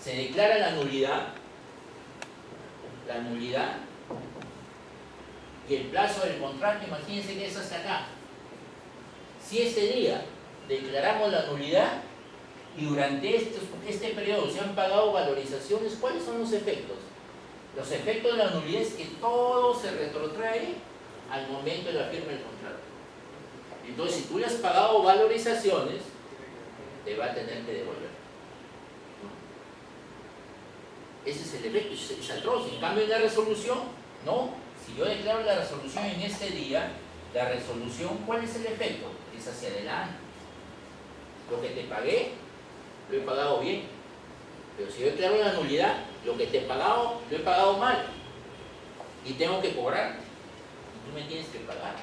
se declara la nulidad y el plazo del contrato, imagínense que es hasta acá. Si este día declaramos la nulidad y durante este periodo se han pagado valorizaciones, ¿cuáles son los efectos? Los efectos de la nulidad es que todo se retrotrae al momento de la firma del contrato. Entonces, si tú le has pagado valorizaciones, te va a tener que devolver. Ese es el efecto, es atroz. En cambio, en la resolución, no. Si yo declaro la resolución en este día, la resolución, ¿cuál es el efecto? Es hacia adelante. Lo que te pagué, lo he pagado bien. Pero si yo declaro la nulidad, lo que te he pagado, lo he pagado mal. Y tengo que cobrar. Y tú me tienes que pagar.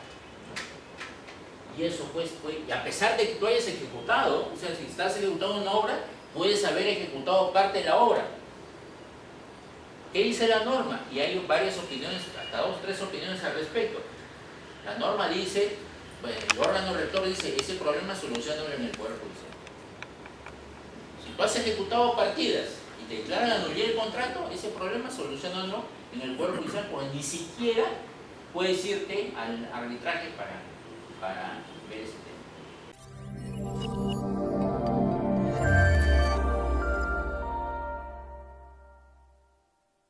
Y eso pues, a pesar de que tú hayas ejecutado, o sea, si estás ejecutando una obra, puedes haber ejecutado parte de la obra. ¿Qué dice la norma? Y hay varias opiniones, hasta 2 o 3 opiniones al respecto. La norma dice, bueno, el órgano rector dice, ese problema solucionalo en el Poder Judicial. Si tú has ejecutado partidas y te declaran la nulidad del contrato, ese problema solucionalo en el Poder Judicial, porque ni siquiera puedes irte al arbitraje para ver ese tema.